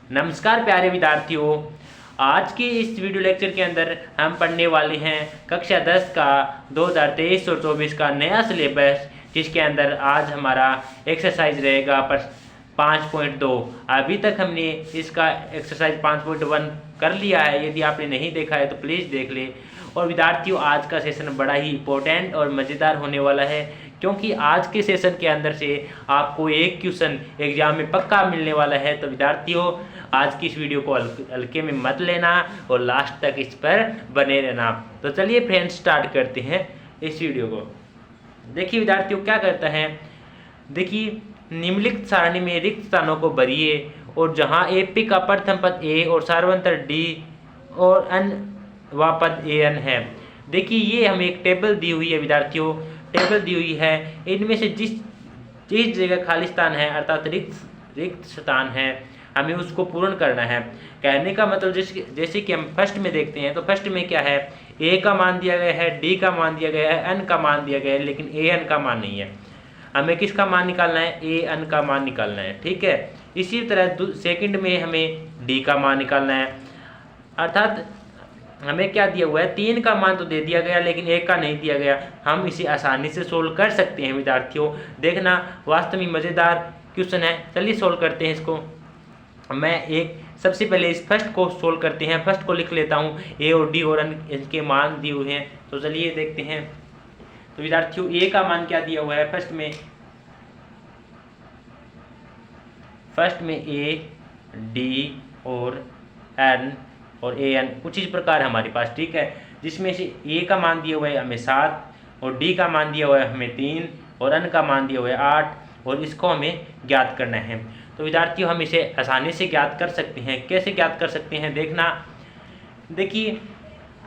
नमस्कार प्यारे विद्यार्थियों, आज की इस वीडियो लेक्चर के अंदर हम पढ़ने वाले हैं कक्षा 10 का 2023 और 24 का नया सिलेबस, जिसके अंदर आज हमारा एक्सरसाइज रहेगा पर 5.2। अभी तक हमने इसका एक्सरसाइज 5.1 कर लिया है। यदि आपने नहीं देखा है तो प्लीज़ देख ले। और विद्यार्थियों, आज का सेशन बड़ा ही इम्पोर्टेंट और मज़ेदार होने वाला है, क्योंकि आज के सेशन के अंदर से आपको एक क्वेश्चन एग्जाम में पक्का मिलने वाला है। तो विद्यार्थियों, आज की इस वीडियो को हल्के में मत लेना और लास्ट तक इस पर बने रहना। तो चलिए फ्रेंड्स, स्टार्ट करते हैं इस वीडियो को। देखिए विद्यार्थियों, क्या करता है, देखिए निम्नलिखित सारणी में रिक्त स्थानों को भरिए और जहां एपी का प्रथम पद ए और सार्वंतर डी और अन व पद ए एन है। देखिए ये हमें एक टेबल दी हुई है विद्यार्थियों, टेबल दी हुई है। इनमें से जिस जगह खाली स्थान है अर्थात रिक्त स्थान है, हमें उसको पूर्ण करना है। कहने का मतलब जैसे कि हम फर्स्ट में देखते हैं, तो फर्स्ट में क्या है, ए का मान दिया गया है, डी का मान दिया गया है, एन का मान दिया गया है, लेकिन ए एन का मान नहीं है। हमें किसका मान निकालना है, ए एन का मान निकालना है। ठीक है, इसी तरह सेकंड में हमें डी का मान निकालना है। अर्थात हमें क्या दिया हुआ है, 3 का मान तो दे दिया गया लेकिन 1 का नहीं दिया गया। हम इसे आसानी से सोल्व कर सकते हैं विद्यार्थियों। देखना, वास्तव में मज़ेदार क्वेश्चन है। चलिए सोल्व करते हैं इसको। मैं सबसे पहले इस फर्स्ट को सोल्व करते हैं। फर्स्ट को लिख लेता हूँ, ए और डी और एन इनके मान दिए हुए हैं। तो चलिए देखते हैं। तो विद्यार्थियों, ए का मान क्या दिया हुआ है, फर्स्ट में ए, डी और एन और ए एन कुछ इस प्रकार हमारे पास। ठीक है, जिसमें से ए का मान दिया हुआ है हमें 7 और डी का मान दिया हुआ है हमें 3 और एन का मान दिया हुआ है 8 और इसको हमें ज्ञात करना है। तो विद्यार्थियों, हम इसे आसानी से ज्ञात कर सकते हैं। कैसे ज्ञात कर सकते हैं, देखना। देखिए,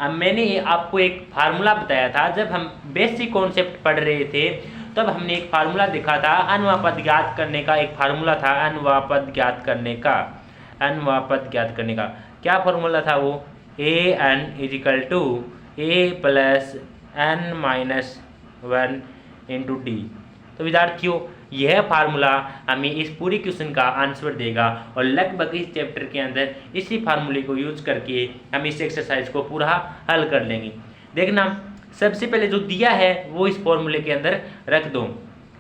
मैंने आपको एक फार्मूला बताया था जब हम बेसिक कॉन्सेप्ट पढ़ रहे थे, तब हमने एक फार्मूला देखा था अन व पद ज्ञात करने का। एक फार्मूला था अन व पद ज्ञात करने का। अन व पद ज्ञात करने का क्या फार्मूला था वो, A N equal to A plus N minus 1 into D. तो विद्यार्थियों, यह फार्मूला हमें इस पूरी क्वेश्चन का आंसर देगा और लगभग इस चैप्टर के अंदर इसी फार्मूले को यूज करके हम इस एक्सरसाइज को पूरा हल कर लेंगे। देखना, सबसे पहले जो दिया है वो इस फॉर्मूले के अंदर रख दो।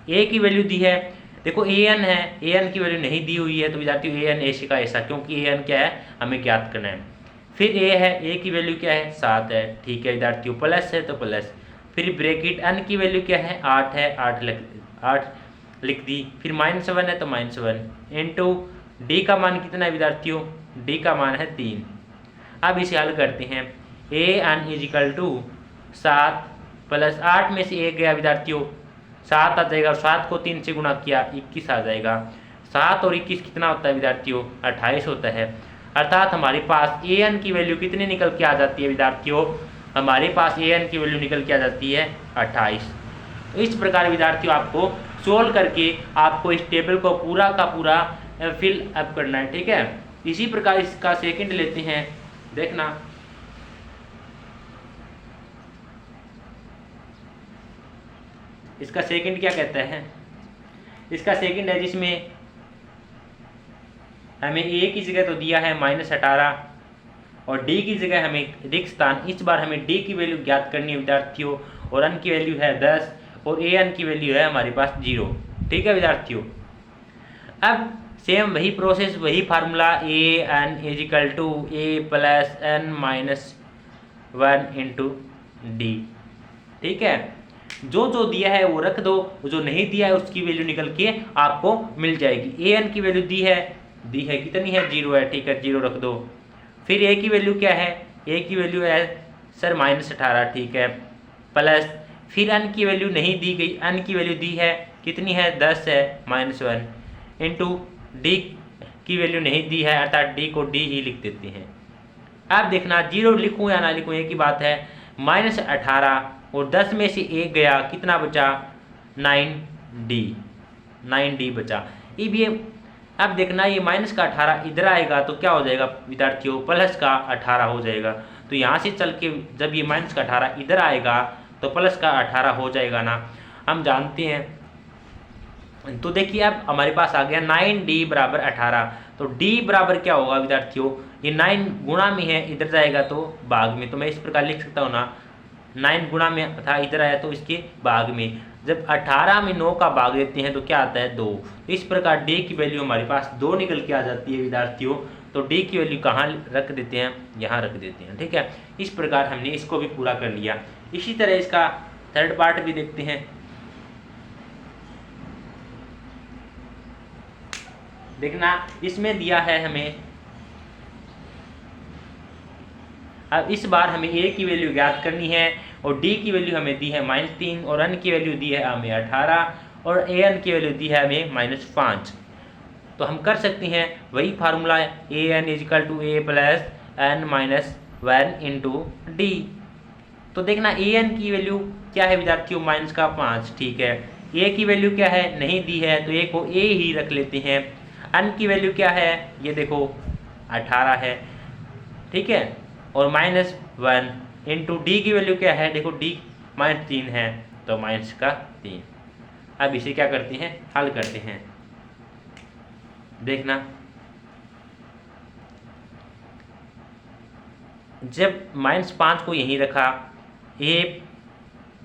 ए की वैल्यू दी है, देखो ए एन है, ए एन की वैल्यू नहीं दी हुई है। तो विद्यार्थियों, ए एन ऐसे का ऐसा, क्योंकि ए एन क्या है हमें ज्ञात करना है। फिर ए है, ए की वैल्यू क्या है 7 है। ठीक है विद्यार्थियों, प्लस है तो प्लस। फिर ब्रैकेट एन की वैल्यू क्या है 8 है, 8 लिख दी। फिर -1 है तो -1 इंटू डी का मान कितना है विद्यार्थियों, डी का मान है 3। अब इसे हल करते हैं। ए एन इजिकल टू 7 प्लस 8 में से 1 गया विद्यार्थियों, 7 आ जाएगा और 7 को 3 से गुणा किया 21 आ जाएगा। 7 और 21 कितना होता है विद्यार्थियों, 28 होता है। अर्थात हमारे पास ए एन की वैल्यू कितनी निकल के आ जाती है विद्यार्थियों, हमारे पास ए एन की वैल्यू निकल के आ जाती है 28। तो इस प्रकार विद्यार्थियों, आपको सोल्व करके आपको इस टेबल को पूरा का पूरा फिल अप करना है। ठीक है, इसी प्रकार इसका सेकंड लेते हैं। देखना, इसका सेकंड क्या कहता है, इसका सेकंड है जिसमें हमें ए की जगह तो दिया है -18 और डी की जगह हमें रिक्त स्थान। इस बार हमें डी की वैल्यू ज्ञात करनी है विद्यार्थियों, और एन की वैल्यू है 10 और ए एन की वैल्यू है हमारे पास 0। ठीक है विद्यार्थियों, अब सेम वही प्रोसेस, वही formula, A N equal to A plus N minus 1 into D. ठीक है, जो दिया है वो रख दो, जो नहीं दिया है उसकी वैल्यू निकल के आपको मिल जाएगी। ए एन की वैल्यू दी है कितनी है, 0 है। ठीक है, 0 रख दो। फिर ए की वैल्यू क्या है, ए की वैल्यू है सर -18। ठीक है, प्लस फिर एन की वैल्यू नहीं दी गई, एन की वैल्यू दी है कितनी है, 10 है, -1 इंटू डी की वैल्यू नहीं दी है, अर्थात डी को डी ही लिख देते हैं। अब देखना, 0 लिखूँ या ना लिखूँ एक ही बात है। -18 और 10 में से 1 गया, कितना बचा, 9D बचा। अब देखना, ये माइनस का 18 इधर आएगा तो क्या हो जाएगा विद्यार्थियों, प्लस का 18 हो जाएगा। तो यहाँ से चल के जब ये माइनस का 18 इधर आएगा तो प्लस का 18 हो जाएगा ना। हम जानते हैं तो देखिए अब हमारे पास आ गया 9D बराबर 18। तो D बराबर क्या होगा विद्यार्थियों, ये 9 गुणा में है, इधर जाएगा तो भाग में। तो मैं इस प्रकार लिख सकता हूँ ना, 9 गुणा में था, इधर आया तो इसके भाग में। जब 18 में 9 का भाग देते हैं तो क्या आता है 2। तो इस प्रकार D की वैल्यू हमारे पास 2 निकल के आ जाती है विद्यार्थियों। तो D की वैल्यू कहाँ रख देते हैं, यहाँ रख देते हैं। ठीक है, इस प्रकार हमने इसको भी पूरा कर लिया। इसी तरह इसका थर्ड पार्ट भी देखते हैं। देखना, इसमें दिया है हमें, अब इस बार हमें A की वैल्यू ज्ञात करनी है और D की वैल्यू हमें दी है -3 और N की वैल्यू दी है हमें 18 और AN की वैल्यू दी है हमें -5। तो हम कर सकते हैं वही formula, AN = A + N - 1 × D। तो देखना AN की वैल्यू क्या है विद्यार्थियों, -5। ठीक है, A की वैल्यू क्या है, नहीं दी है, तो A को A ही रख लेते हैं। N की वैल्यू क्या है, ये देखो 18 है। ठीक है, और -1 × D की वैल्यू क्या है, देखो D -3 है, तो -3। अब इसे क्या करते हैं, हल करते हैं। देखना, जब -5 को यहीं रखा, ये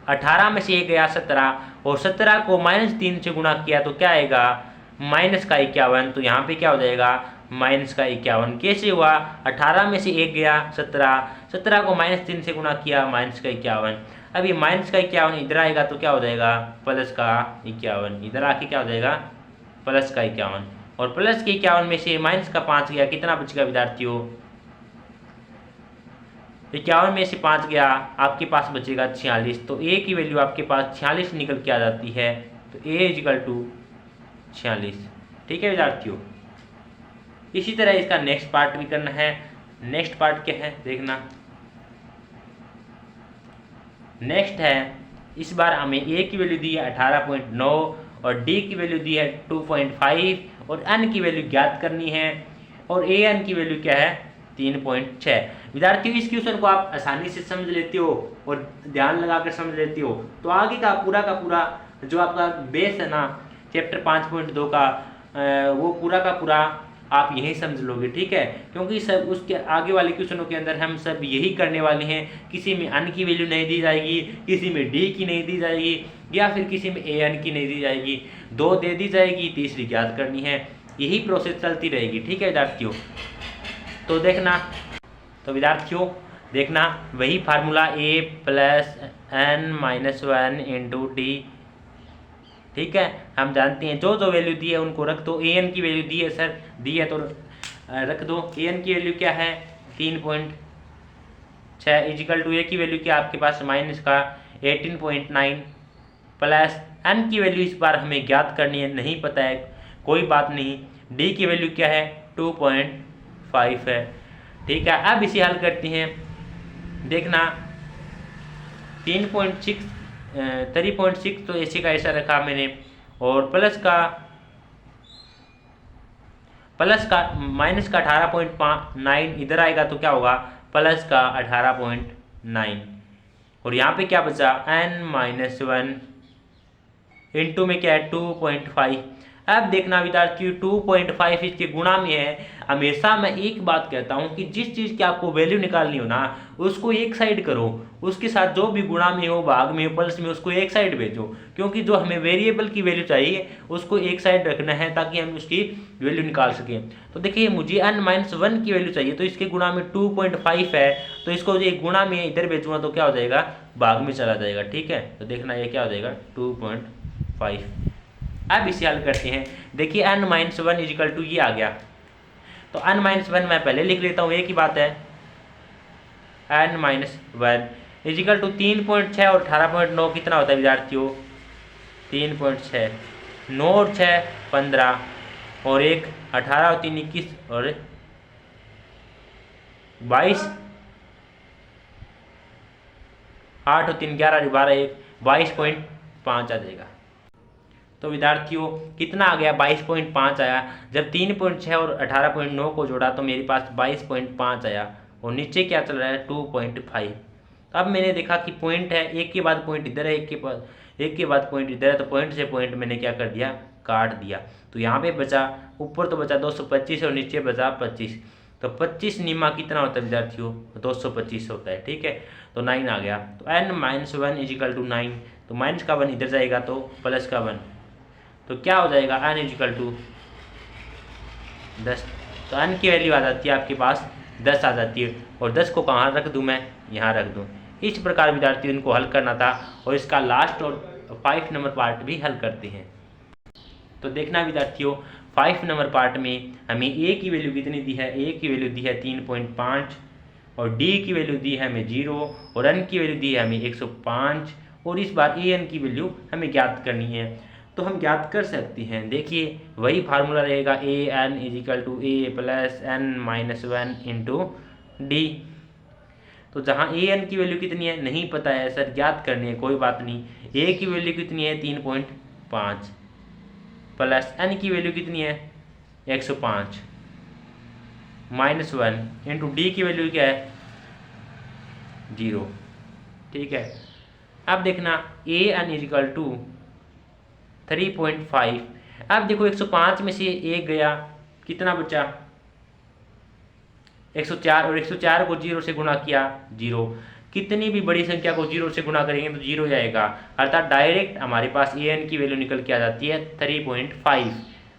18 में से 1 गया 17 और 17 को -3 से गुणा किया तो क्या आएगा, -51। तो यहाँ पे क्या हो जाएगा, -51। कैसे हुआ, 18 में से 1 गया 17, 17 को -3 से गुणा किया -51। अब ये -51 इधर आएगा तो क्या हो जाएगा, +51। इधर आके क्या हो जाएगा, +51। और +51 में से -5 गया, कितना बचेगा विद्यार्थियों, 51 में से 5 गया, आपके पास बचेगा 46। तो A की वैल्यू आपके पास 46 निकल के आ जाती है। तो A = 46। ठीक है विद्यार्थियों, इसी तरह इसका नेक्स्ट पार्ट भी करना है। नेक्स्ट पार्ट क्या है, देखना, नेक्स्ट है, इस बार हमें A की वैल्यू दी है 18.9 और D की वैल्यू दी है 2.5 और N की वैल्यू ज्ञात करनी है और AN की वैल्यू क्या है, 3.6। विद्यार्थियों, इस क्वेश्चन को आप आसानी से समझ लेते हो और ध्यान लगाकर समझ लेते हो तो आगे का पूरा जो आपका बेस है ना चैप्टर 5.2 का, वो पूरा का पूरा आप यही समझ लोगे। ठीक है, क्योंकि सब उसके आगे वाले क्वेश्चनों के अंदर हम सब यही करने वाले हैं। किसी में N की वैल्यू नहीं दी जाएगी, किसी में D की नहीं दी जाएगी, या फिर किसी में AN की नहीं दी जाएगी। 2 दे दी जाएगी, तीसरी ज्ञात करनी है। यही प्रोसेस चलती रहेगी। ठीक है विद्यार्थियों, तो देखना, तो विद्यार्थियों देखना, वही फार्मूला A + N - 1 × D। ठीक है, हम जानते हैं जो वैल्यू दी है उनको रख दो। AN की वैल्यू दी है सर, दी है तो रख दो। AN की वैल्यू क्या है, 3.6 = A की वैल्यू क्या आपके पास -18.9 प्लस N की वैल्यू इस बार हमें ज्ञात करनी है, नहीं पता है, कोई बात नहीं। D की वैल्यू क्या है, 2.5 है। ठीक है, अब इसे हल करते हैं। देखना, 3.6 तो ऐसे का ऐसा रखा मैंने, और प्लस का माइनस का 18.9 इधर आएगा तो क्या होगा, प्लस का 18.9। और यहाँ पे क्या बचा, N - 1 इंटू में क्या है 2.5। अब देखना विद्यार्थियों, 2.5 इसके गुणा में है। हमेशा मैं एक बात कहता हूं कि जिस चीज़ की आपको वैल्यू निकालनी हो ना, उसको एक साइड करो, उसके साथ जो भी गुणा में हो, भाग में हो, प्लस में, उसको एक साइड भेजो। क्योंकि जो हमें वेरिएबल की वैल्यू चाहिए उसको एक साइड रखना है ताकि हम उसकी वैल्यू निकाल सकें। तो देखिए, मुझे N - 1 की वैल्यू चाहिए, तो इसके गुणा में 2.5 है, तो इसको जो गुणा में इधर भेजूंगा तो क्या हो जाएगा, भाग में चला जाएगा। ठीक है, तो देखना ये क्या हो जाएगा, 2.5। अब इसे हल करते हैं। देखिए, N - 1 = ये आ गया, तो N - 1 मैं पहले लिख लेता हूँ, एक ही बात है। N - 1 = 3.6 और 18.9 कितना होता है विद्यार्थियों, 3.6, 9 और 6 15 और 1 18 और 3 21 और 22, 8 और 3 11 और 12 1 22.5 आ जाएगा। तो विद्यार्थियों कितना आ गया, 22.5 आया। जब 3.6 और 18.9 को जोड़ा तो मेरे पास 22.5 आया, और नीचे क्या चल रहा है, 2.5। अब मैंने देखा कि पॉइंट है, एक के बाद पॉइंट इधर है, एक के बाद पॉइंट इधर है, तो पॉइंट से पॉइंट मैंने क्या कर दिया, काट दिया, तो यहाँ पे बचा, ऊपर तो बचा 225 और नीचे बचा 25, तो 25 निमा कितना होता है विद्यार्थियों, 225 होता है। ठीक है, तो 9 आ गया। तो n माइनस 1 इजिकल टू 9, तो माइनस का 1 इधर जाएगा तो प्लस का 1, तो क्या हो जाएगा n इजिकल टू 10। तो n की वैल्यू आ जाती है आपके पास 10 आ जाती है, और 10 को कहाँ रख दूँ मैं, यहाँ रख दूँ। इस प्रकार विद्यार्थियों इनको हल करना था, और इसका लास्ट और 5 नंबर पार्ट भी हल करते हैं। तो देखना विद्यार्थियों 5 नंबर पार्ट में हमें a की वैल्यू कितनी दी है, a की वैल्यू दी है 3.5, और d की वैल्यू दी है हमें 0, और n की वैल्यू दी है हमें 105, और इस बार an की वैल्यू हमें ज्ञात करनी है। तो हम ज्ञात कर सकते हैं, देखिए वही फार्मूला रहेगा a n equal to a plus n minus 1 into D. तो जहाँ a n की वैल्यू कितनी है नहीं पता है सर, ज्ञात करनी है, कोई बात नहीं। a की वैल्यू कितनी है 3.5, प्लस n की वैल्यू कितनी है 105, माइनस 1 इंटू डी की वैल्यू क्या है 0। ठीक है, अब देखना a n इजिकल टू 3.5। अब देखो 105 में से 1 गया, कितना बचा 104, और 104 को 0 से गुणा किया 0। कितनी भी बड़ी संख्या को 0 से गुणा करेंगे तो 0 जाएगा, अर्थात डायरेक्ट हमारे पास an की वैल्यू निकल के आ जाती है 3.5।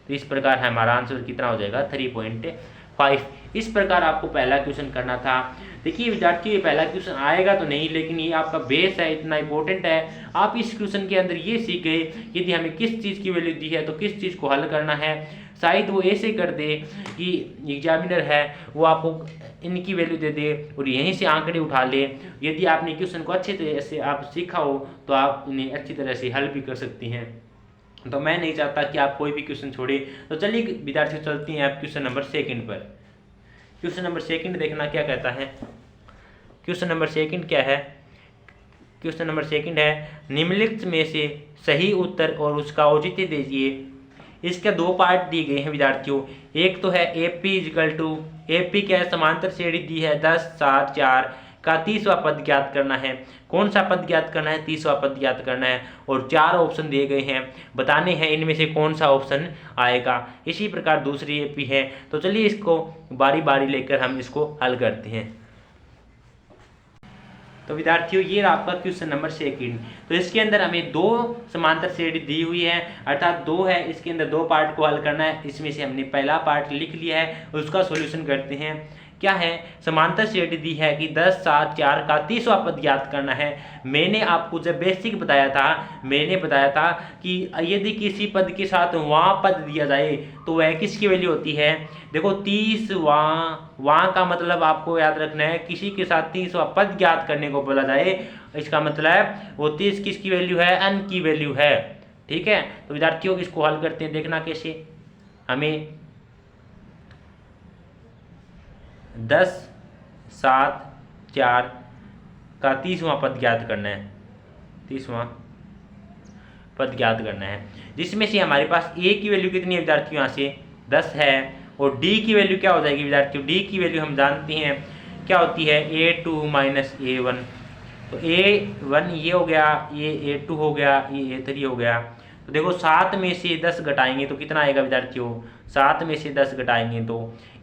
तो इस प्रकार हमारा आंसर कितना हो जाएगा 3.5। इस प्रकार आपको पहला क्वेश्चन करना था। देखिए विद्यार्थियों, ये पहला क्वेश्चन आएगा तो नहीं, लेकिन ये आपका बेस है, इतना इंपॉर्टेंट है। आप इस क्वेश्चन के अंदर ये सीख गए यदि हमें किस चीज़ की वैल्यू दी है तो किस चीज़ को हल करना है। शायद वो ऐसे कर दे कि एग्जामिनर है वो आपको इनकी वैल्यू दे दे और यहीं से आंकड़े उठा ले। यदि आपने क्वेश्चन को अच्छे तरह से आप सीखा हो तो आप इन्हें अच्छी तरह से हल भी कर सकती हैं। तो मैं नहीं चाहता कि आप कोई भी क्वेश्चन छोड़े। तो चलिए विद्यार्थी चलते हैं आप क्वेश्चन नंबर 2 पर। क्वेश्चन नंबर 2 देखना क्या कहता है। क्वेश्चन नंबर 2 क्या है, क्वेश्चन नंबर 2 है निम्नलिखित में से सही उत्तर और उसका औचित्य दीजिए। इसके 2 पार्ट दिए गए हैं विद्यार्थियों। एक तो है AP इजिकल टू, AP क्या है समांतर श्रेणी दी है 10 7 4 का 30वां पद ज्ञात करना है। कौन सा पद ज्ञात करना है, 30वां पद ज्ञात करना है, और 4 ऑप्शन दिए गए हैं, बताने हैं इनमें से कौन सा ऑप्शन आएगा। इसी प्रकार दूसरी AP है। तो चलिए इसको बारी बारी लेकर हम इसको हल करते हैं। तो विद्यार्थियों ये आपका क्वेश्चन नंबर 2। तो इसके अंदर हमें 2 समांतर श्रेणी दी हुई है, अर्थात 2 है, इसके अंदर 2 पार्ट को हल करना है। इसमें से हमने पहला पार्ट लिख लिया है, उसका सॉल्यूशन करते हैं। क्या है, समांतर श्रेणी दी है कि 10 7 4 का 30वां पद ज्ञात करना है। मैंने आपको जब बेसिक बताया था, मैंने बताया था कि यदि किसी पद के साथ वहाँ पद दिया जाए तो वह किसकी वैल्यू होती है। देखो 30 वहाँ का मतलब आपको याद रखना है, किसी के साथ 30वां पद ज्ञात करने को बोला जाए, इसका मतलब वो 30 किसकी वैल्यू है, n की वैल्यू है। ठीक है, तो विद्यार्थियों इसको हल करते हैं। देखना कैसे, हमें 10 7 4 का 30वां पद ज्ञात करना है, 30वां पद ज्ञात करना है, जिसमें से हमारे पास a की वैल्यू कितनी है विद्यार्थियों, यहाँ से 10 है, और d की वैल्यू क्या हो जाएगी विद्यार्थियों, d की वैल्यू हम जानते हैं क्या होती है, a2 माइनस a1। तो a1 ये हो गया, ये a2 हो गया, ये a3 हो गया। तो देखो 7 में से 10 घटाएंगे तो कितना आएगा विद्यार्थियों, 7 में से 10 घटाएंगे तो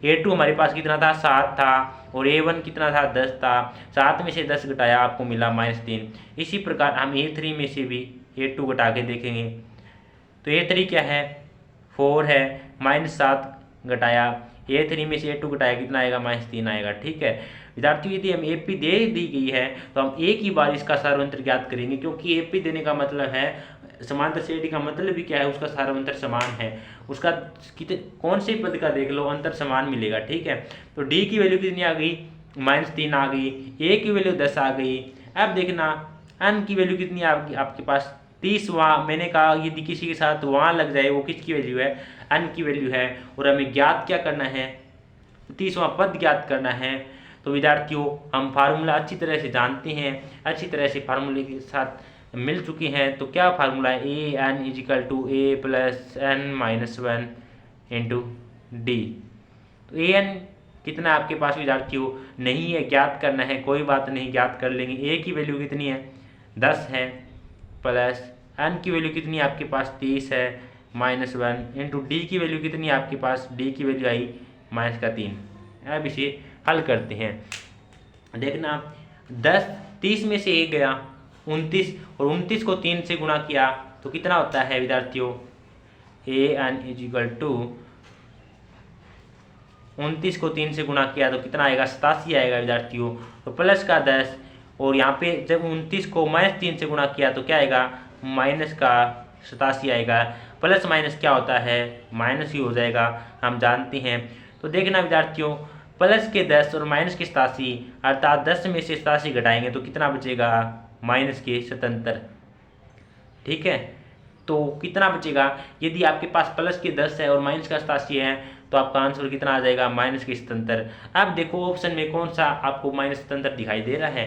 a2 हमारे पास कितना था 7 था, और a1 कितना था 10 था। 7 में से 10 घटाया आपको मिला -3। इसी प्रकार हम a3 में से भी a2 घटा के देखेंगे तो a3 क्या है 4 है, -7 घटाया, a3 में से a2 घटाया कितना आएगा -3 आएगा। ठीक है विद्यार्थियों, यदि हम AP दे दी गई है तो हम एक ही बार इसका सार्वंतर ज्ञात करेंगे, क्योंकि AP देने का मतलब है, समांतर श्रेणी का मतलब भी क्या है, उसका सार्वंतर समान है। उसका कौन से पद का देख लो अंतर समान मिलेगा। ठीक है, तो D की वैल्यू कितनी आ गई -3 आ गई, A की वैल्यू 10 आ गई। अब देखना N की वैल्यू कितनी आ गई आपके पास 30। वहाँ मैंने कहा यदि किसी के साथ वहाँ लग जाए वो किसकी वैल्यू है, N की वैल्यू है, और हमें ज्ञात क्या करना है 30वां पद ज्ञात करना है। तो विद्यार्थियों हम फार्मूला अच्छी तरह से जानते हैं, अच्छी तरह से फार्मूले के साथ मिल चुके हैं। तो क्या फार्मूला है, A N equal to A plus N minus 1 into D. तो ए एन कितना आपके पास विद्यार्थियों नहीं है, ज्ञात करना है, कोई बात नहीं ज्ञात कर लेंगे। ए की वैल्यू कितनी है 10 है, प्लस एन की वैल्यू कितनी है आपके पास 30 है, -1 इंटू डी की वैल्यू कितनी है आपके पास, डी की वैल्यू आई -3। अब इसे हल करते हैं। देखना 30 में से 1 गया 29 और 29 को 3 से गुणा किया तो कितना होता है विद्यार्थियों, an इजिकल टू 29 को 3 से गुणा किया तो कितना आएगा, 87 आएगा विद्यार्थियों। तो प्लस का 10 और यहाँ पे जब 29 को -3 से गुणा किया तो क्या आएगा, माइनस का 87 आएगा। प्लस माइनस क्या होता है, माइनस ही हो जाएगा, हम जानते हैं। तो देखना विद्यार्थियों, प्लस के 10 और माइनस के 87 अर्थात 10 में से 87 घटाएंगे तो कितना बचेगा, माइनस के 77। ठीक है, तो कितना बचेगा, यदि आपके पास प्लस के 10 है और माइनस का 87 है तो आपका आंसर कितना आ जाएगा, माइनस के 77। अब देखो ऑप्शन में कौन सा आपको -77 दिखाई दे रहा है,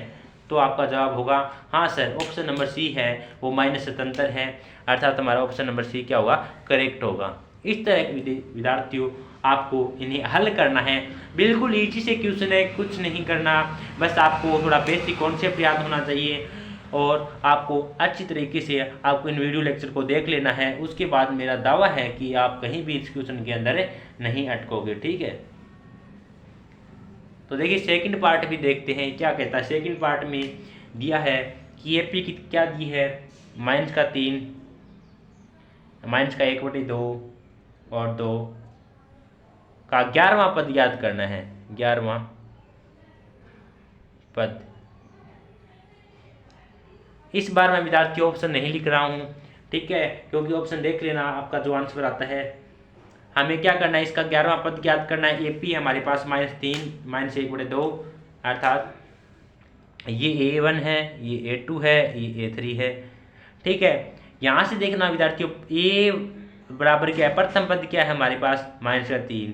तो आपका जवाब होगा हाँ सर ऑप्शन नंबर सी है, वो -77 है, अर्थात हमारा ऑप्शन नंबर सी क्या होगा, करेक्ट होगा। इस तरह के विद्यार्थियों आपको इन्हें हल करना है, बिल्कुल ईजी से क्वेश्चन है, कुछ नहीं करना, बस आपको थोड़ा बेसिक कॉन्सेप्ट याद होना चाहिए और आपको अच्छी तरीके से आपको इन वीडियो लेक्चर को देख लेना है। उसके बाद मेरा दावा है कि आप कहीं भी इस क्वेश्चन के अंदर नहीं अटकोगे। ठीक है, तो देखिए सेकंड पार्ट भी देखते हैं क्या कहता है। सेकंड पार्ट में दिया है कि एपी की क्या दी है, -3 -1/2 और 2 का 11वां पद याद करना है, 11वां पद। इस बार मैं विद्यार्थी ऑप्शन नहीं लिख रहा हूँ, ठीक है, क्योंकि ऑप्शन देख लेना आपका जो आंसर आता है। हमें क्या करना है, इसका 11वां पद याद करना है। एपी हमारे पास -3 -1/2 अर्थात ये A1 है, ये A2 है, ये A3 है। ठीक है, यहाँ से देखना विद्यार्थियों, A बराबर क्या है, प्रथम पद क्या है हमारे पास -3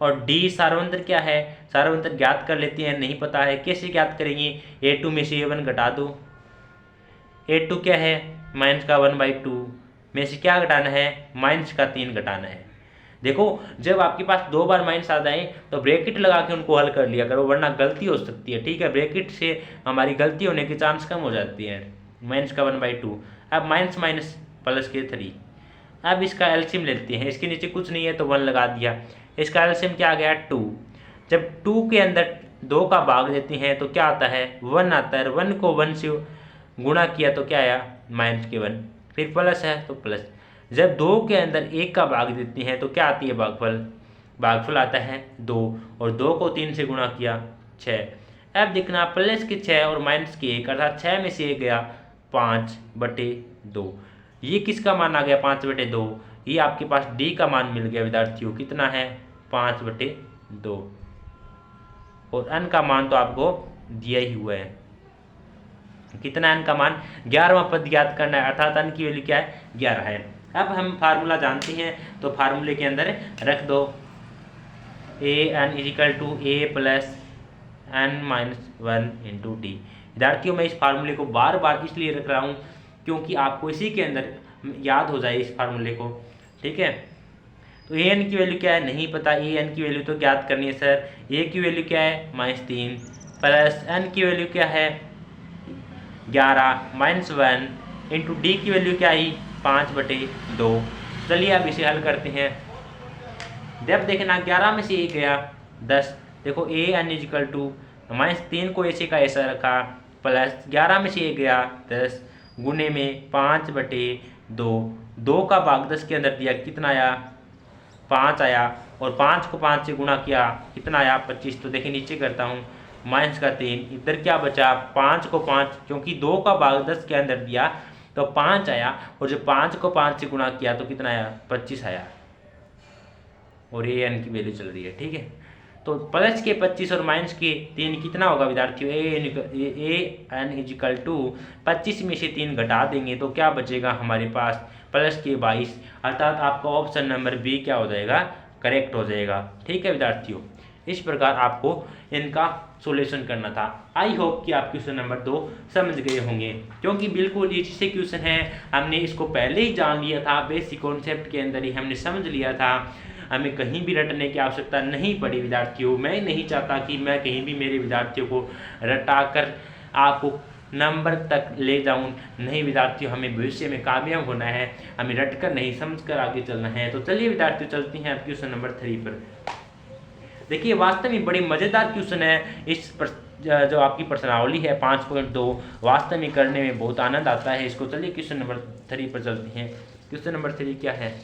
और D सार्वंतर क्या है, सार्वंतर ज्ञात कर लेते हैं, नहीं पता है कैसे ज्ञात करेंगे, A2 में से A1 घटा दो, A2 क्या है -1/2 में से क्या घटाना है, -3 घटाना है। देखो जब आपके पास 2 बार माइनस आ जाए तो ब्रैकेट लगा के उनको हल कर लिया करो, वरना गलती हो सकती है। ठीक है, ब्रैकेट से हमारी गलती होने के चांस कम हो जाती है। -1/2 अब माइनस माइनस प्लस के 3। अब इसका एलसीएम लेते हैं, इसके नीचे कुछ नहीं है तो 1 लगा दिया, इसका एलसीएम क्या आ गया 2। जब 2 के अंदर 2 का भाग देते हैं तो क्या आता है, 1 आता है। 1 को 1 से गुणा किया तो क्या आया, -1, फिर प्लस है तो प्लस। जब 2 के अंदर 1 का भाग देते हैं तो क्या आती है, भागफल, भागफल आता है 2 और 2 को 3 से गुणा किया 6। अब देखना प्लस के 6 और माइनस के 1 अर्थात 6 में से 1 गया 5/2। ये किसका मान आ गया 5/2, ये आपके पास डी का मान मिल गया विद्यार्थियों, कितना है 5/2 और n का मान तो आपको दिया ही हुआ है, कितना n का मान, 11वां पद याद करना है अर्थात n की वैल्यू क्या है 11 है। अब हम फार्मूला जानते हैं तो फार्मूले के अंदर रख दो an equal to a plus n-1 into D. विद्यार्थियों मैं इस फार्मूले को बार बार इसलिए रख रहा हूँ क्योंकि आपको इसी के अंदर याद हो जाए इस फार्मूले को। ठीक है, तो an की वैल्यू क्या है नहीं पता, an की वैल्यू तो ज्ञात करनी है सर। a की वैल्यू क्या है -3 प्लस n की वैल्यू क्या है 11 -1 इंटू डी की वैल्यू क्या आई 5/2। चलिए अब इसे हल करते हैं। जब देखना 11 में से 1 गया 10, देखो an इजिकल टू -3 को ऐसे का ऐसा रखा प्लस 11 में से 1 गया 10 गुने में 5/2। 2 का भाग 10 के अंदर दिया कितना आया 5 आया और 5 को 5 से गुणा किया कितना आया 25। तो देखिए नीचे करता हूँ -3, इधर क्या बचा 5 को 5, क्योंकि 2 का भाग 10 के अंदर दिया तो 5 आया और जब 5 को 5 से गुणा किया तो कितना आया 25 आया और ये n की वैल्यू चल रही है। ठीक है, तो प्लस के 25 और माइनस के 3 कितना होगा विद्यार्थियों, an इजिकल टू 25 में से 3 घटा देंगे तो क्या बचेगा हमारे पास प्लस के 22, अर्थात आपका ऑप्शन नंबर बी क्या हो जाएगा, करेक्ट हो जाएगा। ठीक है विद्यार्थियों, इस प्रकार आपको इनका सॉल्यूशन करना था। आई होप कि आप क्वेश्चन नंबर 2 समझ गए होंगे, क्योंकि बिल्कुल इजी से क्वेश्चन है, हमने इसको पहले ही जान लिया था, बेसिक कॉन्सेप्ट के अंदर ही हमने समझ लिया था, हमें कहीं भी रटने की आवश्यकता नहीं पड़ी विद्यार्थियों। मैं नहीं चाहता कि मैं कहीं भी मेरे विद्यार्थियों को रटा कर आपको नंबर तक ले जाऊं। नहीं विद्यार्थियों, हमें भविष्य में कामयाब होना है, हमें रटकर नहीं समझकर आगे चलना है। तो चलिए विद्यार्थियों चलते हैं अब क्वेश्चन नंबर 3 पर। देखिए वास्तव में बड़ी मज़ेदार क्वेश्चन है। जो आपकी प्रश्नावली है 5.2 वास्तव में करने में बहुत आनंद आता है इसको। चलिए क्वेश्चन नंबर 3 पर चलते हैं। क्वेश्चन नंबर 3 क्या है,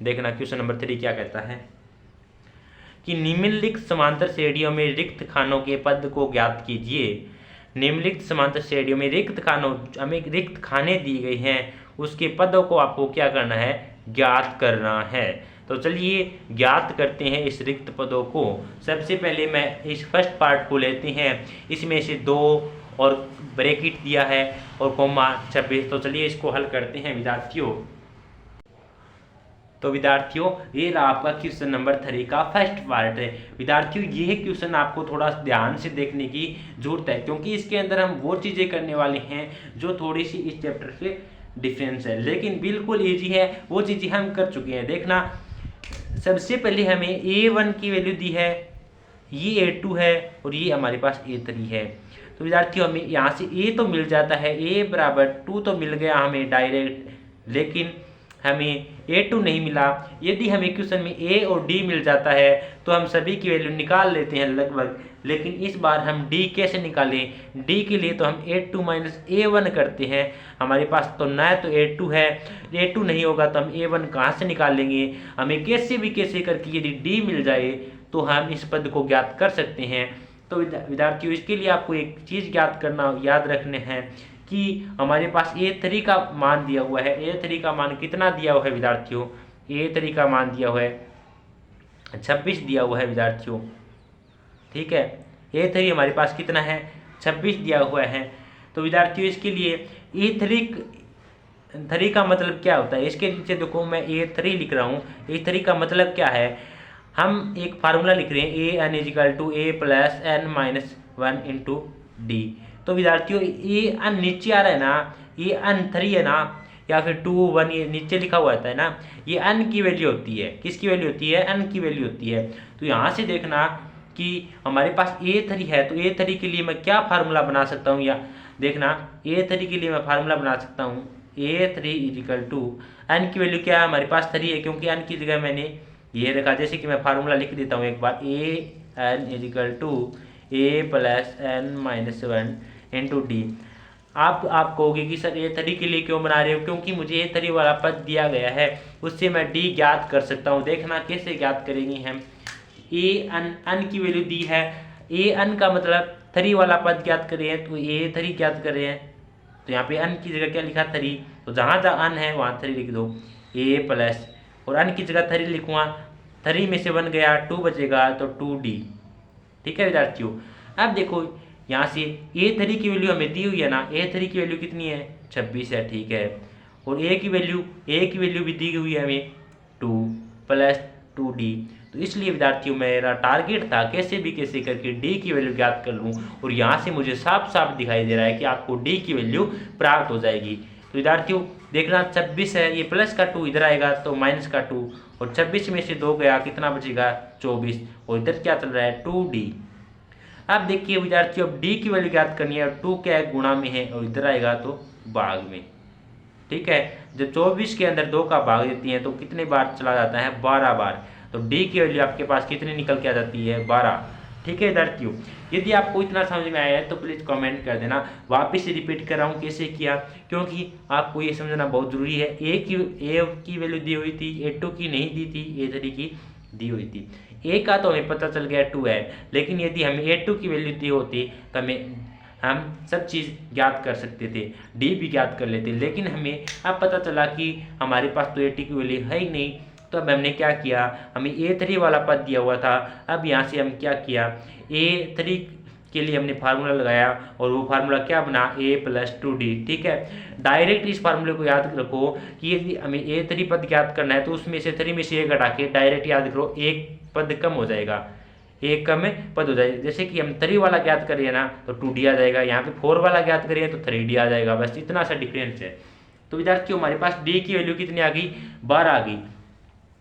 देखना क्वेश्चन नंबर 3 क्या कहता है कि निम्नलिखित समांतर श्रेणियों में रिक्त खानों के पद को ज्ञात कीजिए। निम्नलिखित समांतर श्रेणियों में हमें रिक्त खाने दी गई हैं, उसके पदों को आपको क्या करना है, ज्ञात करना है। तो चलिए ज्ञात करते हैं इस रिक्त पदों को। सबसे पहले मैं इस फर्स्ट पार्ट को लेते हैं, इसमें से 2 और ब्रैकेट दिया है और कोमा 26। तो चलिए इसको हल करते हैं विद्यार्थियों। तो विद्यार्थियों ये रहा आपका क्वेश्चन नंबर 3 का फर्स्ट पार्ट है। विद्यार्थियों ये क्वेश्चन आपको थोड़ा ध्यान से देखने की जरूरत है, क्योंकि इसके अंदर हम वो चीज़ें करने वाले हैं जो थोड़ी सी इस चैप्टर से डिफरेंस है, लेकिन बिल्कुल ईजी है। वो चीज़ें हम कर चुके हैं। देखना सबसे पहले हमें A1 की वैल्यू दी है, ये A2 है और ये हमारे पास A3 है। तो विद्यार्थियों हमें यहाँ से A तो मिल जाता है, A बराबर 2 तो मिल गया हमें डायरेक्ट, लेकिन हमें A2 नहीं मिला। यदि हमें क्वेश्चन में A और D मिल जाता है तो हम सभी की वैल्यू निकाल लेते हैं लगभग, लेकिन इस बार हम D कैसे निकालें। D के लिए तो हम A2 माइनस A1 करते हैं। हमारे पास तो न तो A2 है, A2 नहीं होगा तो हम A1 कहाँ से निकालेंगे। हमें कैसे भी कैसे करके यदि D मिल जाए तो हम इस पद को ज्ञात कर सकते हैं। तो विद्यार्थियों इसके लिए आपको एक चीज़ ज्ञात करना याद रखने हैं कि हमारे पास A3 का मान दिया हुआ है। A3 का मान कितना दिया हुआ है विद्यार्थियों, A3 का मान दिया हुआ है 26 दिया हुआ है विद्यार्थियों, ठीक है। A3 हमारे पास कितना है, 26 दिया हुआ है। तो विद्यार्थियों इसके लिए A3 का मतलब क्या होता है, इसके नीचे देखो मैं A3 लिख रहा हूँ। A3 का मतलब क्या है, हम एक फार्मूला लिख रहे हैं AN = A + N - 1 × D। तो विद्यार्थियों ये अन नीचे आ रहा है ना, ये अन 3 है ना, या फिर 2 1 ये नीचे लिखा हुआ है ना, ये अन की वैल्यू होती है। किसकी वैल्यू होती है, अन की वैल्यू होती है। तो यहाँ से देखना कि हमारे पास A3 है, तो A3 के लिए मैं क्या फार्मूला बना सकता हूँ, या देखना A3 के लिए मैं फार्मूला बना सकता हूँ A3 = अन की वैल्यू क्या है, हमारे पास 3 है, क्योंकि अन की जगह मैंने ये रखा। जैसे कि मैं फार्मूला लिख देता हूँ एक बार, AN = A + N - 1 × D। आप कहोगे कि सर A3 के लिए क्यों बना रहे हो, क्योंकि मुझे A3 वाला पद दिया गया है, उससे मैं D ज्ञात कर सकता हूँ। देखना कैसे ज्ञात करेंगे हम। अन की वैल्यू दी है, अन का मतलब 3 वाला पद ज्ञात कर रहे हैं, तो A3 ज्ञात कर रहे हैं। तो यहाँ पे अन की जगह क्या लिखा, 3, तो जहाँ जहाँ अन है वहाँ 3 लिख दो, A+ और अन की जगह 3 लिखूँगा, 3 में से 1 गया, 2 बचेगा तो 2D, ठीक है विद्यार्थियों। अब देखो यहाँ से A3 की वैल्यू हमें दी हुई है ना, A3 की वैल्यू कितनी है, 26 है, ठीक है। और A की वैल्यू भी दी हुई है हमें 2 + 2D। तो इसलिए विद्यार्थियों मेरा टारगेट था कैसे भी कैसे करके D की वैल्यू ज्ञात कर लूँ, और यहाँ से मुझे साफ साफ दिखाई दे रहा है कि आपको D की वैल्यू प्राप्त हो जाएगी। तो विद्यार्थियों देखना 26 है, ये प्लस का 2 इधर आएगा तो माइनस का 2, और 26 में से 2 गया, कितना बचेगा 24, और इधर क्या चल रहा है 2D। अब देखिए विद्यार्थियों अब D की वैल्यू ज्ञात करनी है, और 2 क्या है, गुणा में है, और इधर आएगा तो भाग में, ठीक है। जब 24 के अंदर 2 का भाग देती है तो कितने बार चला जाता है, 12 बार। तो D की वैल्यू आपके पास कितनी निकल के आ जाती है, 12, ठीक है विद्यार्थियों। यदि आपको इतना समझ में आया है तो प्लीज़ कमेंट कर देना। वापस से रिपीट कर रहा हूँ कैसे किया, क्योंकि आपको ये समझना बहुत ज़रूरी है। A की वैल्यू दी हुई थी, A2 की नहीं दी थी, A3 की दी हुई थी। A का तो हमें पता चल गया 2 है, लेकिन यदि हमें A2 की वैल्यू दी होती तो हम सब चीज़ ज्ञात कर सकते थे, D भी ज्ञात कर लेते, लेकिन हमें अब पता चला कि हमारे पास तो A2 की वैल्यू है ही नहीं। तो अब हमने क्या किया, हमें A3 वाला पद दिया हुआ था। अब यहाँ से हम क्या किया, A3 के लिए हमने फार्मूला लगाया, और वो फार्मूला क्या बना, A + 2D, ठीक है। डायरेक्ट इस फार्मूले को याद रखो कि यदि हमें A3 पद ज्ञात करना है तो उसमें से 3 में से 1 घटा के डायरेक्ट याद करो, एक पद कम हो जाएगा, एक कम पद हो जाएगा। जैसे कि हम 3 वाला ज्ञात करिए ना तो 2D आ जाएगा, यहाँ पे 4 वाला ज्ञात करिए तो 3D आ जाएगा, बस इतना सा डिफरेंस है। तो विद्यार्थियों हमारे पास D की वैल्यू कितनी आ गई, 12 आ गई।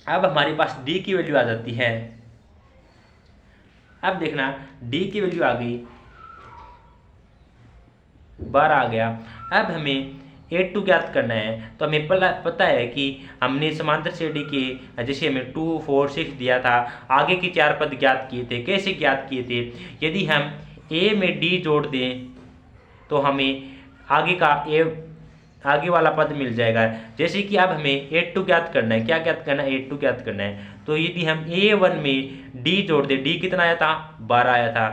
अब हमारे पास D की वैल्यू आ जाती है अब देखना डी की वैल्यू आ गई 12 आ गया। अब हमें A2 ज्ञात करना है। तो हमें पता है कि हमने समांतर श्रेणी के जैसे हमें 2 4 6 दिया था, आगे के 4 पद ज्ञात किए थे। कैसे ज्ञात किए थे? यदि हम A में D जोड़ दें तो हमें आगे वाला पद मिल जाएगा। जैसे कि अब हमें A2 ज्ञात करना है। क्या ज्ञात करना है? A2 ज्ञात करना है। तो यदि हम A1 में D जोड़ दें, D कितना आया था? 12 आया था।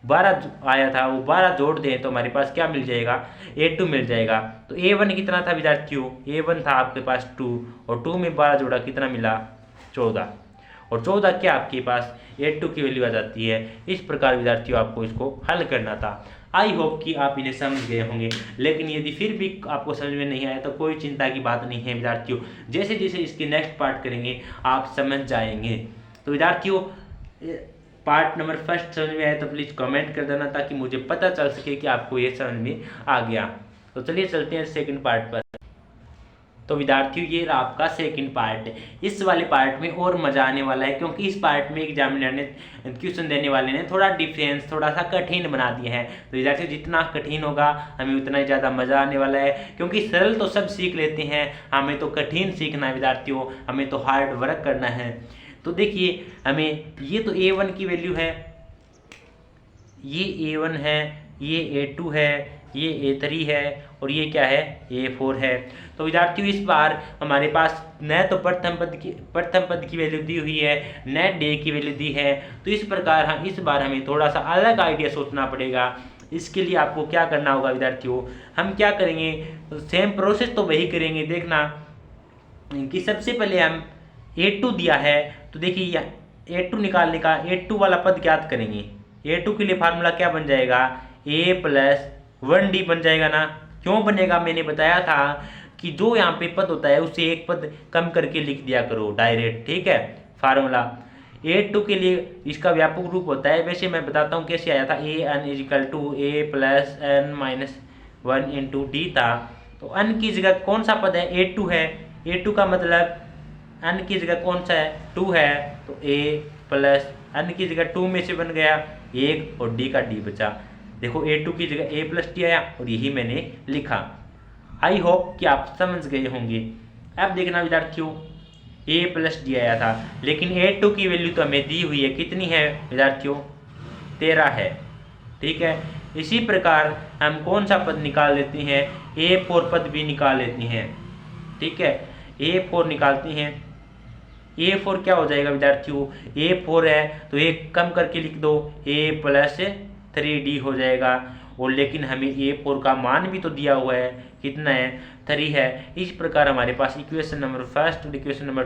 12 आया था, वो 12 जोड़ दें तो हमारे पास क्या मिल जाएगा? A2 मिल जाएगा। तो A1 कितना था विद्यार्थियों? A1 था आपके पास 2 और 2 में 12 जोड़ा कितना मिला? 14। और 14 क्या आपके पास A2 की वैल्यू आ जाती है। इस प्रकार विद्यार्थियों आपको इसको हल करना था। आई होप कि आप इन्हें समझ गए होंगे, लेकिन यदि फिर भी आपको समझ में नहीं आया तो कोई चिंता की बात नहीं है विद्यार्थियों। जैसे जैसे इसके नेक्स्ट पार्ट करेंगे आप समझ जाएंगे। तो विद्यार्थियों पार्ट नंबर फर्स्ट समझ में आया तो प्लीज़ कमेंट कर देना ताकि मुझे पता चल सके कि आपको ये समझ में आ गया। तो चलिए चलते हैं सेकंड पार्ट पर। तो विद्यार्थियों ये रहा आपका सेकंड पार्ट। इस वाले पार्ट में और मजा आने वाला है क्योंकि इस पार्ट में एग्जामिनर ने क्वेश्चन देने वाले ने थोड़ा डिफरेंस थोड़ा सा कठिन बना दिया है। तो विद्यार्थियों जितना कठिन होगा हमें उतना ही ज़्यादा मजा आने वाला है, क्योंकि सरल तो सब सीख लेते हैं, हमें तो कठिन सीखना है विद्यार्थियों, हमें तो हार्ड वर्क करना है। तो देखिए हमें ये तो A1 की वैल्यू है, ये A1 है, ये A2 है, ये A3 है और ये क्या है? A4 है। तो विद्यार्थियों इस बार हमारे पास न तो प्रथम पद की वैल्यू दी हुई है, न डे की वैल्यू दी है। तो इस प्रकार हम इस बार हमें थोड़ा सा अलग आइडिया सोचना पड़ेगा। इसके लिए आपको क्या करना होगा विद्यार्थियों? हम क्या करेंगे? सेम प्रोसेस तो वही करेंगे। देखना कि सबसे पहले हम A2 दिया है तो देखिए A2 निकालने का A2 वाला पद ज्ञात करेंगे। A2 के लिए फार्मूला क्या बन जाएगा? A प्लस 1D बन जाएगा ना। क्यों बनेगा? मैंने बताया था कि जो यहाँ पे पद होता है उसे एक पद कम करके लिख दिया करो डायरेक्ट, ठीक है। फार्मूला A2 के लिए इसका व्यापक रूप होता है। वैसे मैं बताता हूँ कैसे आया था। AN equal to A plus N minus 1 into D था। तो N की जगह कौन सा पद है? A2 है। A2 का मतलब N की जगह कौन सा है? 2 है। तो A प्लस N की जगह 2 में से बन गया 1 और D का D बचा। देखो A2 की जगह A प्लस D आया और यही मैंने लिखा। आई होप कि आप समझ गए होंगे। अब देखना विद्यार्थियों A प्लस D आया था, लेकिन A2 की वैल्यू तो हमें दी हुई है। कितनी है विद्यार्थियों? 13 है, ठीक है। इसी प्रकार हम कौन सा पद निकाल लेते हैं? A4 पद भी निकाल लेते हैं, ठीक है। A4 निकालते हैं। A4 क्या हो जाएगा विद्यार्थियों? A4 है तो एक कम करके लिख दो, A प्लस 3D हो जाएगा। और लेकिन हमें A4 का मान भी तो दिया हुआ है, कितना है? 3 है। इस प्रकार हमारे पास इक्वेशन नंबर फर्स्ट और इक्वेशन नंबर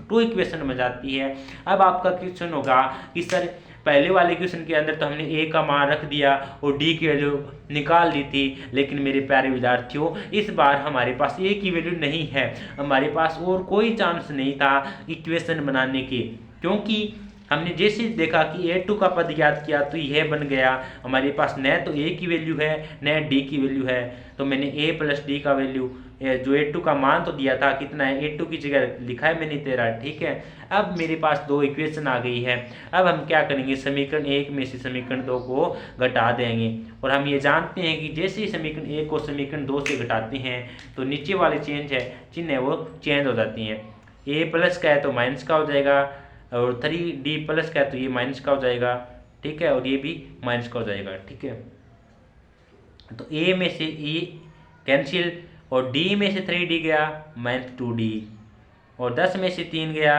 टू इक्वेशन में जाती है। अब आपका क्वेश्चन होगा कि सर पहले वाले क्वेश्चन के अंदर तो हमने A का मान रख दिया और D की वैल्यू निकाल ली थी, लेकिन मेरे प्यारे विद्यार्थियों इस बार हमारे पास A की वैल्यू नहीं है। हमारे पास और कोई चांस नहीं था इक्वेशन बनाने की, क्योंकि हमने जैसे देखा कि A2 का पद याद किया तो यह बन गया। हमारे पास न तो A की वैल्यू है न D की वैल्यू है। तो मैंने A प्लस D का वैल्यू जो A2 का मान तो दिया था, कितना है? A2 की जगह लिखा है मैंने 13, ठीक है। अब मेरे पास दो इक्वेशन आ गई है। अब हम क्या करेंगे? समीकरण 1 में से समीकरण 2 को घटा देंगे। और हम ये जानते हैं कि जैसे ही समीकरण 1 को समीकरण 2 से घटाते हैं तो नीचे वाले चिन्ह है वो चेंज हो जाती हैं। A प्लस का है तो माइनस का हो जाएगा, और 3D प्लस का है तो ये माइनस का हो जाएगा, ठीक है। और ये भी माइनस का हो जाएगा, ठीक है। तो A में से E कैंसिल और D में से 3D गया माइनस 2D, और 10 में से 3 गया,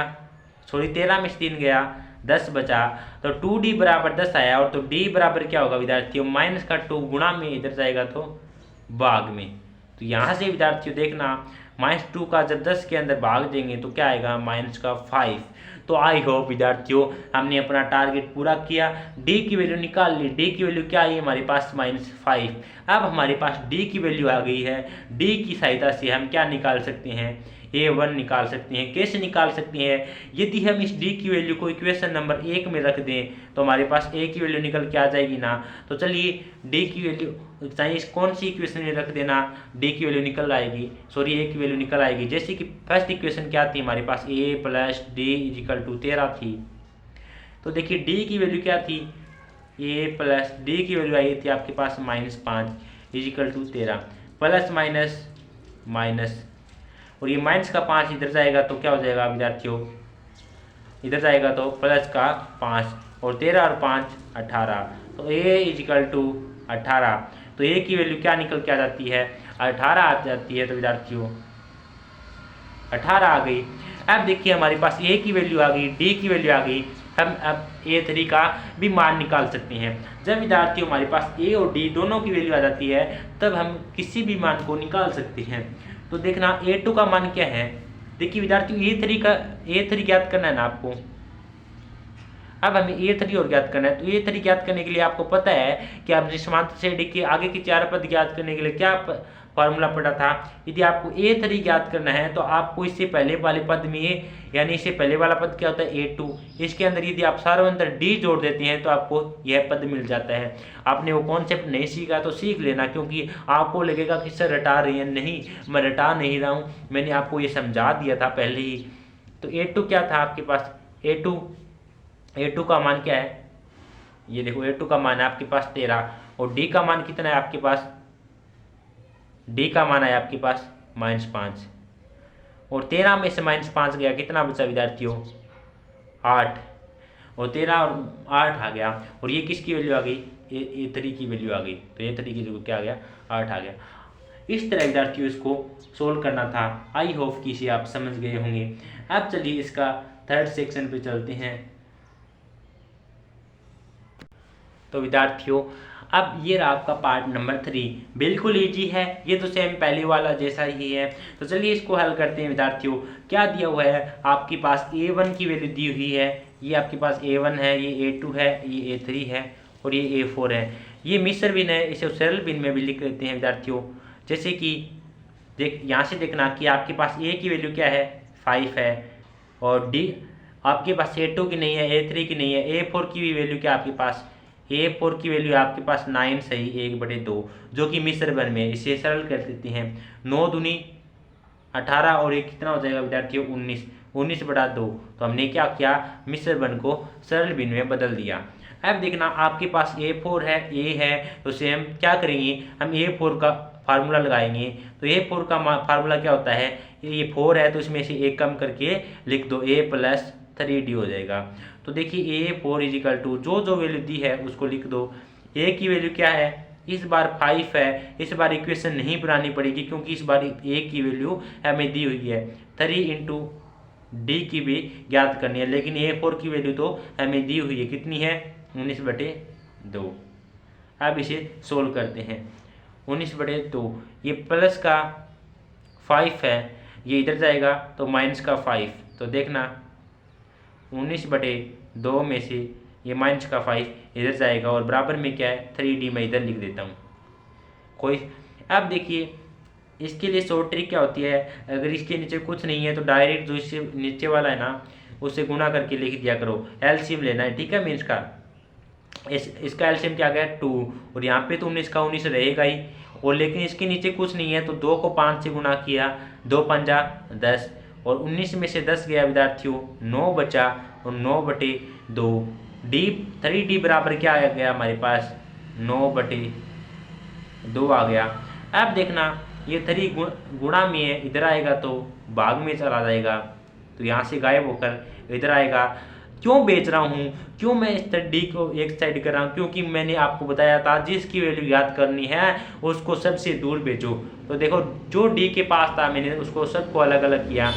सॉरी 13 में से 3 गया, 10 बचा। तो 2D बराबर 10 आया। और तो D बराबर क्या होगा विद्यार्थियों? माइनस का 2 गुणा में इधर जाएगा तो भाग में। तो यहाँ से विद्यार्थियों देखना -2 का जब 10 के अंदर भाग देंगे तो क्या आएगा? माइनस का 5। तो आई होप विद्यार्थियों हमने अपना टारगेट पूरा किया। D की वैल्यू निकाल ली। D की वैल्यू क्या आई हमारे पास? -5। अब हमारे पास D की वैल्यू आ गई है। D की सहायता से हम क्या निकाल सकते हैं? A1 निकाल सकते हैं। कैसे निकाल सकते हैं? यदि हम इस D की वैल्यू को इक्वेशन नंबर 1 में रख दें तो हमारे पास A की वैल्यू निकल के आ जाएगी ना। तो चलिए D की वैल्यू चाहिए कौन सी इक्वेशन में रख देना, D की वैल्यू निकल आएगी, सॉरी A की वैल्यू निकल आएगी। जैसे कि फर्स्ट इक्वेशन क्या थी हमारे पास? A plus D equal to 13 थी। तो देखिए डी की वैल्यू क्या थी, ए प्लस डी की वैल्यू आई थी आपके पास -5 equal to 13, plus minus minus, और ये माइनस का 5 इधर जाएगा तो क्या हो जाएगा विद्यार्थियों, इधर जाएगा तो प्लस का 5 और 13 और 5 18, तो ए इजिकल टू 18। तो ए की वैल्यू क्या निकल के आ जाती है, 18 आ जाती है। तो विद्यार्थियों 18 आ गई। अब देखिए हमारे पास ए की वैल्यू आ गई, डी की वैल्यू आ गई, हम अब A3 का भी मान निकाल सकते हैं। जब विद्यार्थियों हमारे पास ए और डी दोनों की वैल्यू आ जाती है तब हम किसी भी मान को निकाल सकते हैं। तो देखना A2 का मान क्या है, देखिए विद्यार्थियों A3 ज्ञात करना है ना आपको। अब हमें A3 और ज्ञात करना है, तो A3 ज्ञात करने के लिए आपको पता है कि आपने समांतर श्रेणी के आगे के 4 पद ज्ञात करने के लिए क्या फॉर्मूला पढ़ा था। यदि आपको A3 ज्ञात करना है तो आपको इससे पहले वाले पद में, यानी इससे पहले वाला पद क्या होता है A2, इसके अंदर यदि आप सारों अंदर D जोड़ देते हैं तो आपको यह पद मिल जाता है। आपने वो कॉन्सेप्ट नहीं सीखा तो सीख लेना, क्योंकि आपको लगेगा कि सर रटा रहे हैं, नहीं मैं रटा नहीं रहा हूँ, मैंने आपको ये समझा दिया था पहले ही। तो A2 क्या था आपके पास, A2 का मान क्या है, ये देखो A2 का मान है आपके पास 13 और D का मान कितना है आपके पास, D का मान है आपके पास -5 और 13 में से -5 गया, कितना बचा विद्यार्थियों 8, और 13 और 8 आ गया, और ये किसकी वैल्यू आ गई, A3 की वैल्यू आ गई। तो A3 की जगह क्या आ गया, 8 आ गया। इस तरह विद्यार्थियों इसको सोल्व करना था। आई होप कि इसे आप समझ गए होंगे। अब चलिए इसका थर्ड सेक्शन पे चलते हैं। तो विद्यार्थियों अब ये रहा आपका पार्ट नंबर 3, बिल्कुल इजी है, ये तो सेम पहले वाला जैसा ही है। तो चलिए इसको हल करते हैं विद्यार्थियों। क्या दिया हुआ है आपके पास, A1 की वैल्यू दी हुई है, ये आपके पास A1 है, ये A2 है, ये A3 है और ये A4 है। ये मिश्र भिन्न है, इसे सरल भिन्न में भी लिख लेते हैं विद्यार्थियों। जैसे कि यहाँ से देखना कि आपके पास A की वैल्यू क्या है 5 है, और D आपके पास A2 की नहीं है, A3 की नहीं है, A4 की भी वैल्यू क्या आपके पास, A4 की वैल्यू आपके पास 9 सही 1/2, जो कि मिश्र भिन्न में। इसे सरल कर देते हैं, 9 दूनी 18 और एक कितना हो जाएगा विद्यार्थियों 19/2। तो हमने क्या किया, मिश्र भिन्न को सरल भिन्न में बदल दिया। अब देखना आपके पास A4 है, A है, तो उसे हम क्या करेंगे, हम A4 का फार्मूला लगाएंगे। तो A4 का फार्मूला क्या होता है, ये 4 है तो इसमें से एक कम करके लिख दो, A + 3D हो जाएगा। तो देखिए A4 इजिकल टू जो वैल्यू दी है उसको लिख दो। A की वैल्यू क्या है, इस बार 5 है, इस बार इक्वेशन नहीं बनानी पड़ेगी क्योंकि इस बार A की वैल्यू हमें दी हुई है। 3 × D की भी ज्ञात करनी है, लेकिन A4 की वैल्यू तो हमें दी हुई है, कितनी है 19/2। अब इसे सोल्व करते हैं। 19/2, ये प्लस का 5 है, ये इधर जाएगा तो माइनस का 5। तो देखना 19/2 में से ये माइनस का 5 इधर जाएगा और बराबर में क्या है 3D मैं इधर लिख देता हूँ कोई। अब देखिए इसके लिए शॉर्ट ट्रिक क्या होती है, अगर इसके नीचे कुछ नहीं है तो डायरेक्ट जो इससे नीचे वाला है ना उससे गुणा करके लिख दिया करो, एलसीएम लेना है, ठीक है। मीन्स का इसका एलसीएम क्या गया 2, और यहाँ पे तो 19 का 19 रहेगा ही, और लेकिन इसके नीचे कुछ नहीं है तो 2 को 5 से गुणा किया, 2 × 5 = 10, और 19 में से 10 गया विद्यार्थियों, 9 बचा, और 9/2 3D बराबर क्या आ गया हमारे पास 9/2 आ गया। अब देखना ये 3 गुणा में है, इधर आएगा तो भाग में चला जाएगा, तो यहाँ से गायब होकर इधर आएगा। क्यों बेच रहा हूँ, क्यों मैं इस D को एक साइड कर रहा हूँ, क्योंकि मैंने आपको बताया था जिसकी वैल्यू याद करनी है उसको सबसे दूर भेजो। तो देखो जो D के पास था मैंने उसको सबको अलग अलग किया।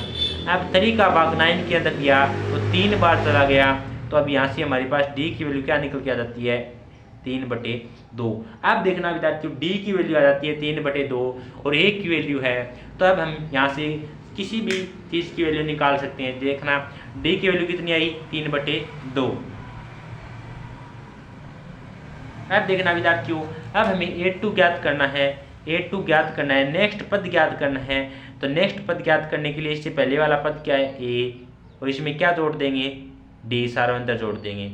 अब 3 का भाग 9 के अंदर किया तो 3 बार चला गया, तो अब यहाँ से हमारे पास D की वैल्यू क्या निकल के आ जाती है 3/2। अब देखना विद्यार्थियों D की वैल्यू आ जाती है 3/2 और A की वैल्यू है, तो अब हम यहाँ से किसी भी चीज़ की वैल्यू निकाल सकते हैं। देखना D की वैल्यू कितनी आई 3/2। अब देखना विद्यार्थियों अब हमें A2 ज्ञात करना है, A2 ज्ञात करना है, नेक्स्ट पद ज्ञात करना है। तो नेक्स्ट पद ज्ञात करने के लिए इससे पहले वाला पद क्या है A, और इसमें क्या जोड़ देंगे D, सारा अंदर जोड़ देंगे।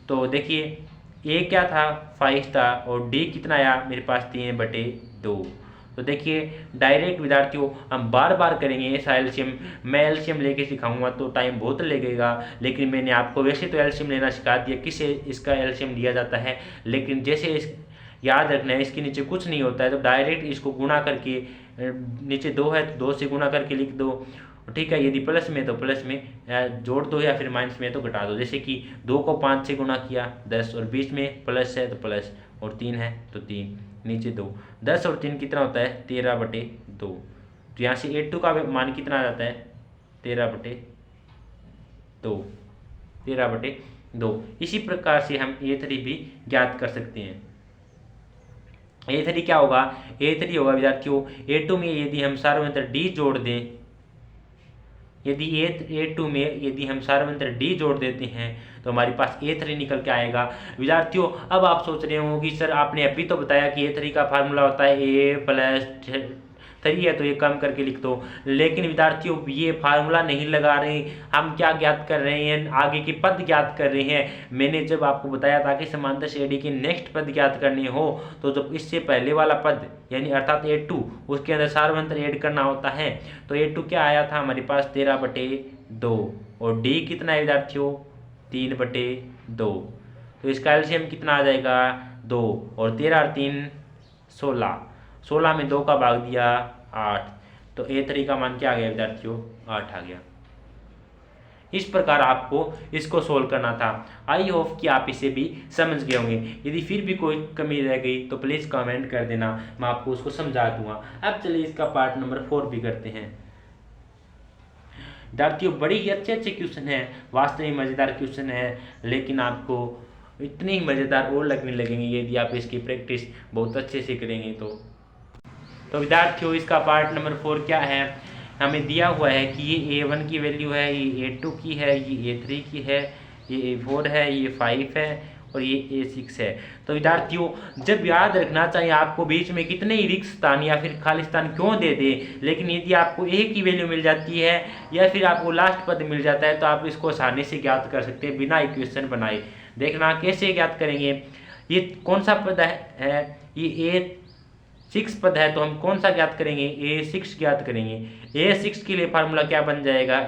तो देखिए A क्या था 5 था और D कितना आया मेरे पास 3/2। तो देखिए डायरेक्ट विद्यार्थियों हम बार बार करेंगे ऐसा एलसीएम। मैं एलसीएम लेके सिखाऊंगा तो टाइम बहुत लगेगा, लेकिन मैंने आपको वैसे तो एलसीएम लेना सिखा दिया, किसे इसका एलसीएम लिया जाता है, लेकिन जैसे इस याद रखना है इसके नीचे कुछ नहीं होता है, तो डायरेक्ट इसको गुणा करके, नीचे 2 है तो 2 से गुणा करके लिख दो, ठीक है। यदि प्लस में तो प्लस में जोड़ दो, या फिर माइनस में तो घटा दो। जैसे कि 2 को 5 से गुणा किया 10, और बीच में प्लस है तो प्लस, और 3 है तो 3, नीचे 2। 10 और 3 कितना होता है 13/2। तो यहाँ से A2 का मान कितना आ जाता है 13/2, 13/2। इसी प्रकार से हम A3 भी ज्ञात कर सकते हैं। A3 क्या होगा, A3 होगा विद्यार्थियों A2 में यदि हम सार्वधातुक D जोड़ दें, यदि A2 में यदि हम सार्वधातुक D जोड़ देते हैं तो हमारे पास A3 निकल के आएगा। विद्यार्थियों अब आप सोच रहे हो कि सर आपने अभी तो बताया कि A3 का फार्मूला होता है A+3 है तो ये कम करके लिख दो, लेकिन विद्यार्थियों ये फार्मूला नहीं लगा रहे, हम क्या ज्ञात कर रहे हैं, आगे के पद ज्ञात कर रहे हैं। मैंने जब आपको बताया था कि समांतर श्रेणी के नेक्स्ट पद ज्ञात करने हो तो जब इससे पहले वाला पद यानी अर्थात A2 उसके अंदर सार्वधातुक ऐड करना होता है। तो A2 क्या आया था हमारे पास 13/2, और D कितना है विद्यार्थियों 3/2। तो इसका एलसीएम कितना आ जाएगा 2, और 13 और 3 16, 16 में 2 का भाग दिया 8, तो A3 का मान क्या आ गया विद्यार्थियों 8 आ गया। इस प्रकार आपको इसको सोल्व करना था। आई होप कि आप इसे भी समझ गए होंगे। यदि फिर भी कोई कमी रह गई तो प्लीज़ कमेंट कर देना, मैं आपको उसको समझा दूंगा। अब चलिए इसका पार्ट नंबर 4 भी करते हैं। विद्यार्थियों बड़ी ही अच्छे क्वेश्चन है, वास्तव में मज़ेदार क्वेश्चन है, लेकिन आपको इतने ही मज़ेदार और लगने लगेंगे यदि आप इसकी प्रैक्टिस बहुत अच्छे से करेंगे तो विद्यार्थियों इसका पार्ट नंबर 4 क्या है, हमें दिया हुआ है कि ये A1 की वैल्यू है, ये A2 की है, ये A3 की है, ये A4 है, ये 5 है और ये A6 है। तो विद्यार्थियों जब याद रखना चाहिए आपको बीच में कितने ही रिक्त स्थान या फिर खाली स्थान क्यों दे दे, लेकिन यदि आपको A की वैल्यू मिल जाती है या फिर आपको लास्ट पद मिल जाता है तो आप इसको आसानी से ज्ञात कर सकते हैं बिना इक्वेशन बनाए। देखना कैसे ज्ञात करेंगे। ये कौन सा पद है, ये A6 पद है, तो हम कौन सा ज्ञात करेंगे A6 ज्ञात करेंगे। A6 के लिए फार्मूला क्या बन जाएगा A+,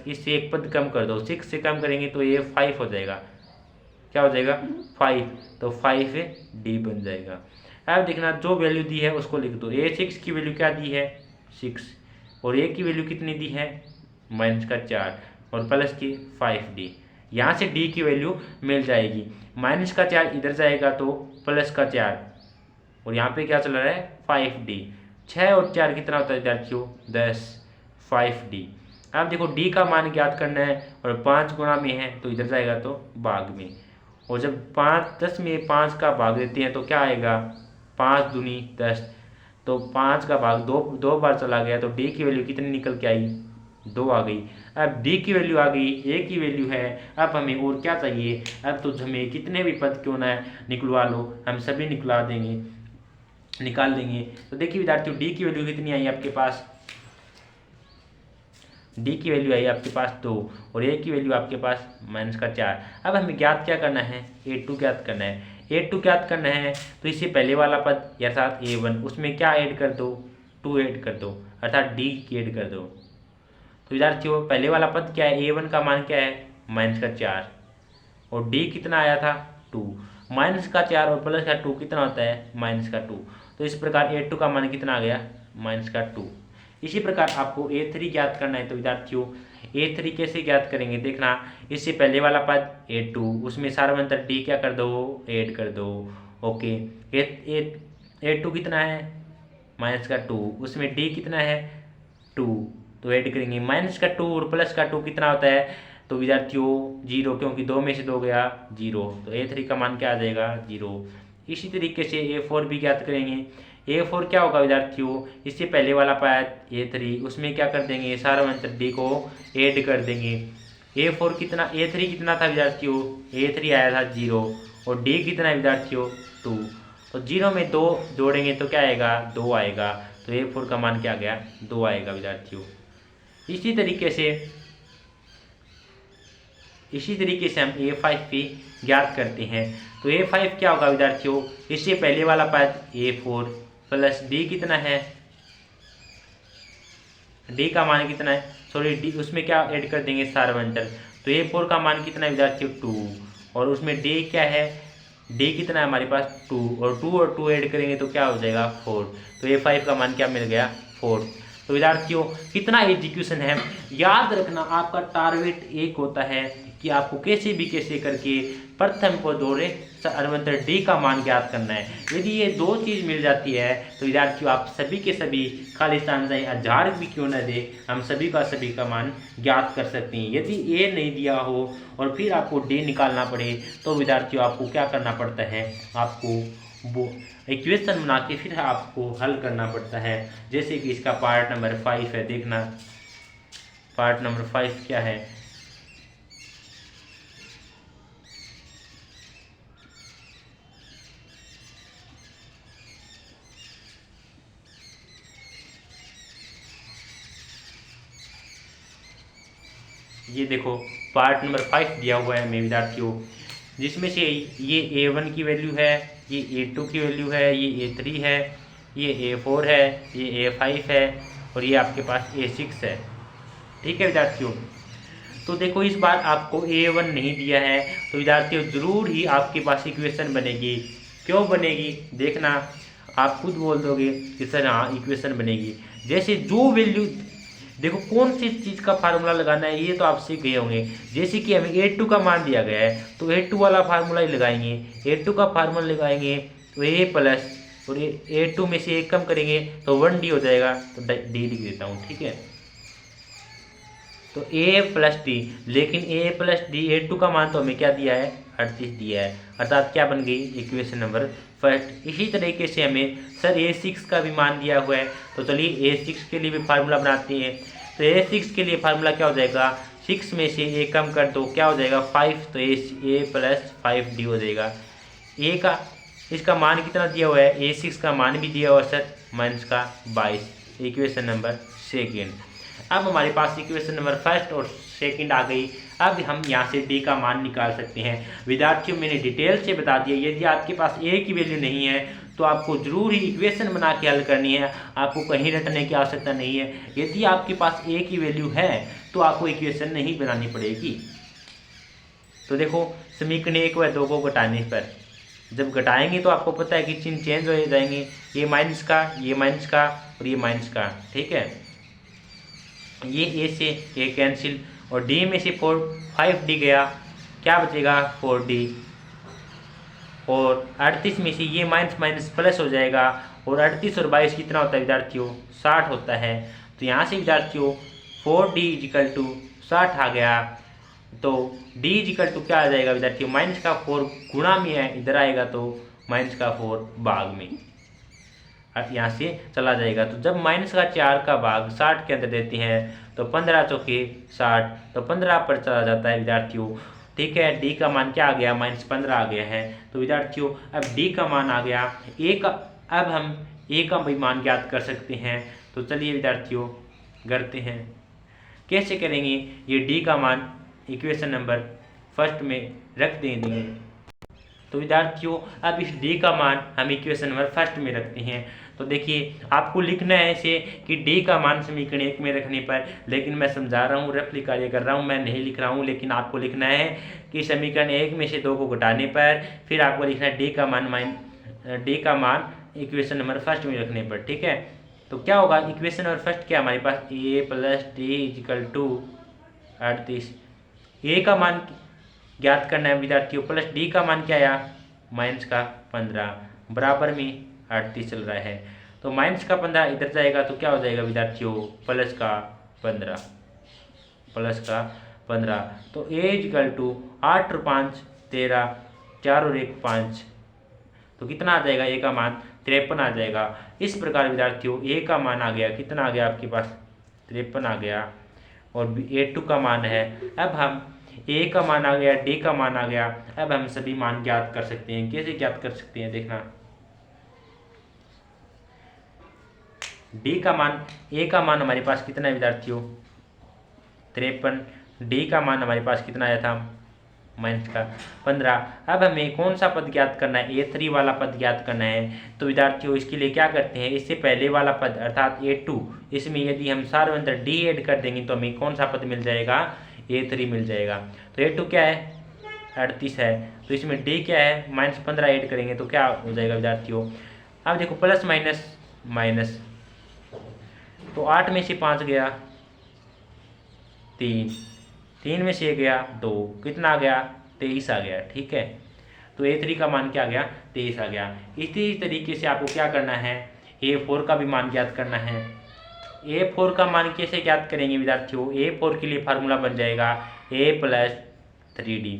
इससे एक पद कम कर दो, 6 से कम करेंगे तो A5 हो जाएगा, क्या हो जाएगा 5, तो 5D बन जाएगा। अब देखना जो वैल्यू दी है उसको लिख दो। A6 की वैल्यू क्या दी है 6, और A की वैल्यू कितनी दी है -4 और प्लस की 5D। यहाँ से D की वैल्यू मिल जाएगी, -4 इधर जाएगा तो +4, और यहाँ पे क्या चल रहा है 5D। 6 और 4 कितना होता है विद्यार्थियों 10, 5D। अब देखो D का मान ज्ञात करना है और 5 गुणा में है तो इधर जाएगा तो भाग में, और जब 10 में 5 का भाग देते हैं तो क्या आएगा 5 दूनी 10, तो 5 का भाग दो बार चला गया, तो D की वैल्यू कितनी निकल के आई 2 आ गई। अब D की वैल्यू आ गई, A की वैल्यू है, अब हमें और क्या चाहिए, अब तो हमें कितने भी पद क्यों ना निकलवा लो हम सभी निकाल देंगे। तो देखिए विद्यार्थियों D की वैल्यू कितनी आई आपके पास, D की वैल्यू आई आपके पास 2 और A की वैल्यू आपके पास -4। अब हमें ज्ञात क्या करना है A2 ज्ञात करना है। A2 ज्ञात करना है तो इससे पहले वाला पद अर्थात A1 उसमें क्या ऐड कर दो 2 ऐड कर दो, अर्थात D की ऐड कर दो। तो विद्यार्थियों पहले वाला पद क्या है A1 का मान क्या है -4 और D कितना आया था 2, -4 और +2 कितना होता है -2। तो इस प्रकार A2 का मान कितना आ गया -2। इसी प्रकार आपको A3 ज्ञात करना है। तो विद्यार्थियों A3 कैसे ज्ञात करेंगे, देखना इससे पहले वाला पद A2 उसमें सार्वधातुक D क्या कर दो ऐड कर दो। ओके A2 कितना है -2, उसमें D कितना है 2, तो ऐड करेंगे -2 और +2 कितना होता है, तो विद्यार्थियों 0, क्योंकि 2 में से 2 गया 0, तो A3 का मान क्या आ जाएगा 0। इसी तरीके से A4 भी ज्ञात करेंगे। A4 क्या होगा विद्यार्थियों, इससे पहले वाला पद A3 उसमें क्या कर देंगे सार्वधातुक D को ऐड कर देंगे। A3 कितना था विद्यार्थियों, A3 आया था 0 और D कितना है विद्यार्थियों 2, तो 0 में 2 जोड़ेंगे तो क्या आएगा 2 आएगा, तो A4 का मान क्या आ गया 2 आएगा विद्यार्थियों। इसी तरीके से हम A5 भी ज्ञात करते हैं। तो A5 क्या होगा विद्यार्थियों, इससे पहले वाला पद A4 प्लस डी कितना है, डी का मान कितना है, सॉरी डी उसमें क्या ऐड कर देंगे सार्वंतर, तो A4 का मान कितना है विद्यार्थियों 2, और उसमें डी क्या है, डी कितना है हमारे पास 2, और 2 ऐड करेंगे तो क्या हो जाएगा 4, तो A5 का मान क्या मिल गया 4। तो विद्यार्थियों कितना एग्जीक्यूशन है, याद रखना आपका टारगेट एक होता है कि आपको कैसे करके प्रथम पद और सार्वंतर डी का मान ज्ञात करना है। यदि ये दो चीज़ मिल जाती है तो विद्यार्थियों आप सभी के सभी खाली स्थान चाहे 1000 भी क्यों न दे, हम सभी का मान ज्ञात कर सकते हैं। यदि ए नहीं दिया हो और फिर आपको डी निकालना पड़े तो विद्यार्थियों आपको क्या करना पड़ता है, आपको वो इक्वेशन बना के फिर आपको हल करना पड़ता है। जैसे कि इसका पार्ट नंबर 5 है, देखना पार्ट नंबर 5 क्या है। ये देखो पार्ट नंबर 5 दिया हुआ है हमें विद्यार्थियों, जिसमें से ये A1 की वैल्यू है, ये A2 की वैल्यू है, ये A3 है, ये A4 है, ये A5 है और ये आपके पास A6 है। ठीक है विद्यार्थियों, तो देखो इस बार आपको A1 नहीं दिया है तो विद्यार्थियों ज़रूर ही आपके पास इक्वेशन बनेगी। क्यों बनेगी देखना, आप खुद बोल दोगे कि सर हाँ इक्वेशन बनेगी। जैसे जो वैल्यू देखो कौन सी चीज़ का फार्मूला लगाना है ये तो आप सीख गए होंगे। जैसे कि हमें A2 का मान दिया गया है तो A2 वाला फार्मूला ही लगाएंगे, A2 का फार्मूला लगाएंगे तो A प्लस और A2 में से एक कम करेंगे तो 1D हो जाएगा, तो D लिख देता हूँ। ठीक है, तो A प्लस डी, लेकिन A प्लस डी A2 का मान तो हमें क्या दिया है 38 दिया है, अर्थात क्या बन गई इक्वेशन नंबर फर्स्ट। इसी तरीके से हमें सर A6 का भी मान दिया हुआ है तो चलिए A6 के लिए भी फार्मूला बनाते हैं। तो A6 के लिए फार्मूला क्या हो जाएगा, 6 में से A कम कर दो क्या हो जाएगा 5, तो A प्लस 5D हो जाएगा। A का इसका मान कितना दिया हुआ है, A6 का मान भी दिया हुआ है सर माइनस का 22, इक्वेशन नंबर सेकेंड। अब हमारे पास इक्वेशन नंबर फर्स्ट और सेकंड आ गई। अब हम यहाँ से डी का मान निकाल सकते हैं। विद्यार्थियों मैंने डिटेल से बता दिया, यदि आपके पास ए की वैल्यू नहीं है तो आपको जरूर ही इक्वेशन बना के हल करनी है, आपको कहीं रटने की आवश्यकता नहीं है। यदि आपके पास ए की वैल्यू है तो आपको इक्वेशन नहीं बनानी पड़ेगी। तो देखो समीकरण 1 व 2 को घटाने पर जब घटाएंगे तो आपको पता है कि चिन्ह चेंज हो जाएंगे, ये माइनस का और ये माइनस का। ठीक है, ये ए से ए कैंसिल और डी में से 5D गया, क्या बचेगा 4D, और 38 में से ये माइनस माइनस प्लस हो जाएगा, और 38 और 22 कितना होता है विद्यार्थियों 60 होता है। तो यहाँ से विद्यार्थियों 4D इजिकल टू 60 आ गया, तो D इजिकल टू क्या आ जाएगा विद्यार्थियों माइनस का 4 गुणा में है, इधर आएगा तो माइनस का 4 भाग में यहाँ से चला जाएगा। तो जब माइनस का 4 का भाग 60 के अंदर देते हैं तो 15 चौके 60, तो 15 पर चला जाता है विद्यार्थियों। ठीक है, डी का मान क्या आ गया -15 आ गया है। तो विद्यार्थियों अब डी का मान आ गया ए का, अब हम ए का भी मान ज्ञात कर सकते हैं। तो चलिए विद्यार्थियों करते हैं, कैसे करेंगे, ये डी का मान इक्वेशन नंबर फर्स्ट में रख देंगे। तो विद्यार्थियों अब इस डी का मान हम इक्वेशन नंबर फर्स्ट में रखते हैं। तो देखिए आपको लिखना है ऐसे कि डी का मान समीकरण 1 में रखने पर, लेकिन मैं समझा रहा हूँ, रफली कार्य कर रहा हूँ, मैं नहीं लिख रहा हूँ, लेकिन आपको लिखना है कि समीकरण 1 में से 2 को घटाने पर फिर आपको लिखना है डी का मान इक्वेशन नंबर फर्स्ट में रखने पर। ठीक है, तो क्या होगा इक्वेशन नंबर फर्स्ट क्या हमारे पास ए प्लस डी इजिकल टू 38, ए का मान ज्ञात करना है विद्यार्थियों, प्लस डी का मान क्या आया माइनस का 15 बराबर में 38 चल रहा है। तो माइनस का 15 इधर जाएगा तो क्या हो जाएगा विद्यार्थियों प्लस का 15। तो ए इजिकल टू 8 और 5 13, 4 और 1 5, तो कितना आ जाएगा ए का मान 53 आ जाएगा। इस प्रकार विद्यार्थियों ए का मान आ गया, कितना आ गया आपके पास 53 आ गया, और A2 का मान है। अब हम ए का मान आ गया, डी का मान आ गया, अब हम सभी मान ज्ञात कर सकते हैं। कैसे ज्ञात कर सकते हैं देखना, डी का मान, ए का मान हमारे पास कितना है विद्यार्थियों 53, डी का मान हमारे पास कितना आया था माइनस का 15। अब हमें कौन सा पद ज्ञात करना है, A3 वाला पद ज्ञात करना है। तो विद्यार्थियों इसके लिए क्या करते हैं, इससे पहले वाला पद अर्थात A2, इसमें यदि हम सारे अंदर D ऐड कर देंगे तो हमें कौन सा पद मिल जाएगा, A3 मिल जाएगा। तो A2 क्या है, 38 है, तो इसमें D क्या है, -15 ऐड करेंगे तो क्या हो जाएगा विद्यार्थियों। अब देखो प्लस माइनस माइनस, तो 8 में से 5 गया 3, 3 में से गया 2, कितना आ गया, 23 आ गया। ठीक है, तो A3 का मान क्या आ गया, 23 आ गया। इसी तरीके से आपको क्या करना है, A4 का भी मान ज्ञात करना है। A4 का मान कैसे ज्ञात करेंगे विद्यार्थियों, A4 के लिए फार्मूला बन जाएगा A + 3D।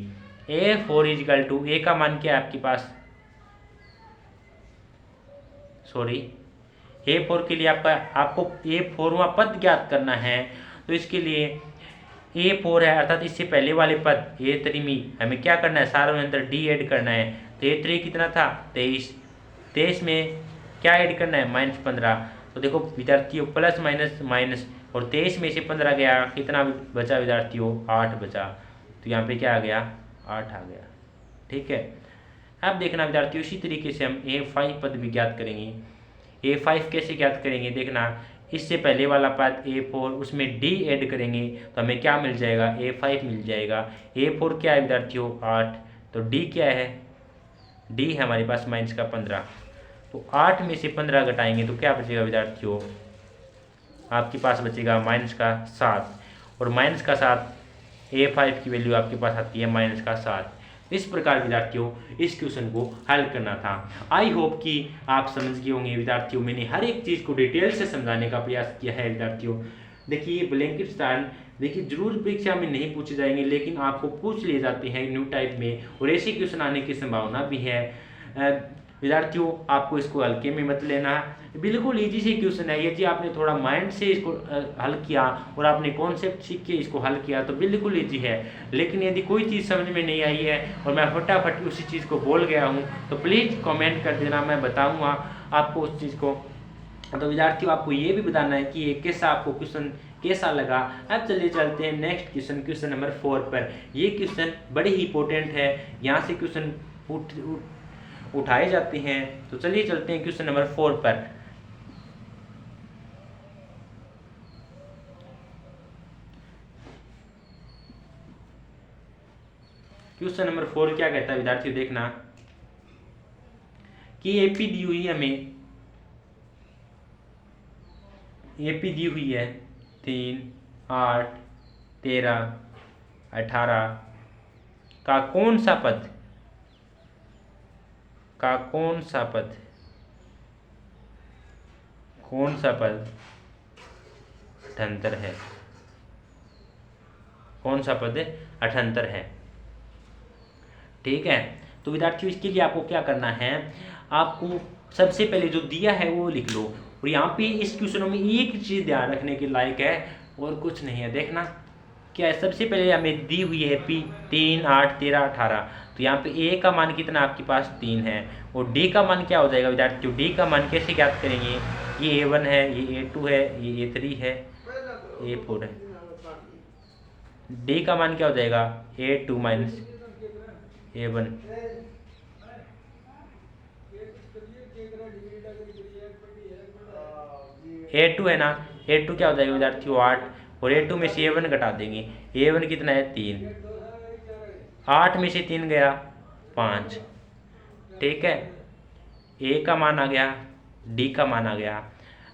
A4 = A का मान क्या है आपके पास, A4 के लिए आपको A4वां पद ज्ञात करना है। तो इसके लिए A4 है अर्थात इससे पहले वाले पद A3 में हमें क्या करना है, सारे में अंदर D ऐड करना है। तो A3 कितना था, 23, 23 में क्या ऐड करना है, -15। तो देखो विद्यार्थियों प्लस माइनस माइनस, और 23 में से 15 गया, कितना बचा विद्यार्थियों, 8 बचा। तो यहाँ पे क्या आ गया, 8 आ गया। ठीक है, अब देखना विद्यार्थियों इसी तरीके से हम A5 पद भी ज्ञात करेंगे। A5 कैसे ज्ञात करेंगे, देखना इससे पहले वाला पद A4 उसमें D ऐड करेंगे तो हमें क्या मिल जाएगा, A5 मिल जाएगा। A4 क्या है विद्यार्थियों, 8, तो D क्या है, D है हमारे पास -15। तो 8 में से 15 घटाएंगे तो क्या बचेगा विद्यार्थियों, आपके पास बचेगा -7, और -7 A5 की वैल्यू आपके पास आती है -7। इस प्रकार विद्यार्थियों इस क्वेश्चन को हल करना था। आई होप कि आप समझ गए होंगे विद्यार्थियों, मैंने हर एक चीज़ को डिटेल से समझाने का प्रयास किया है विद्यार्थियों। देखिए ब्लैंकेट स्टाइल देखिए जरूर परीक्षा में नहीं पूछे जाएंगे, लेकिन आपको पूछ लिए जाते हैं न्यू टाइप में, और ऐसे क्वेश्चन आने की संभावना भी है। विद्यार्थियों आपको इसको हल्के में मत लेना, बिल्कुल इजी से क्वेश्चन है। यदि आपने थोड़ा माइंड से इसको हल किया और आपने कॉन्सेप्ट सीख के इसको हल किया तो बिल्कुल इजी है। लेकिन यदि कोई चीज़ समझ में नहीं आई है और मैं फटाफट उसी चीज़ को बोल गया हूँ तो प्लीज़ कमेंट कर देना, मैं बताऊँगा आपको उस चीज़ को। तो विद्यार्थियों आपको ये भी बताना है कि ये कैसा आपको क्वेश्चन कैसा लगा। अब चलिए चलते हैं नेक्स्ट क्वेश्चन, क्वेश्चन नंबर 4 पर। ये क्वेश्चन बड़े ही इंपॉर्टेंट है, यहाँ से क्वेश्चन उठाए जाते हैं। तो चलिए चलते हैं क्वेश्चन नंबर 4 पर। क्वेश्चन नंबर 4 क्या कहता है विद्यार्थियों, देखना कि एपी दी हुई हमें, एपी दी हुई है 3, 8, 13, 18 का कौन सा पद, का कौन सा पद, कौन सा पद 78 है, कौन सा पद 78 है। ठीक है, तो विद्यार्थियों इसके लिए आपको क्या करना है, आपको सबसे पहले जो दिया है वो लिख लो। और यहाँ पे इस क्वेश्चनों में एक चीज़ ध्यान रखने के लायक है और कुछ नहीं है। देखना क्या है, सबसे पहले हमें दी हुई है P 3, 8, 13, 18। तो यहाँ पे A का मान कितना आपके पास 3 है, और D का मान क्या हो जाएगा विद्यार्थियों, D का मान कैसे ज्ञात करेंगे, ये A1 है, ये A2 है, ये A3 है, A4 है। D का मान क्या हो जाएगा, A2 - A1। A2 है ना, A2 क्या हो जाएगा विद्यार्थियों 8, और A2 में से A1 घटा देंगे, A1 कितना है 3, 8 में से 3 गया 5। ठीक है, A का मान आ गया, D का मान आ गया।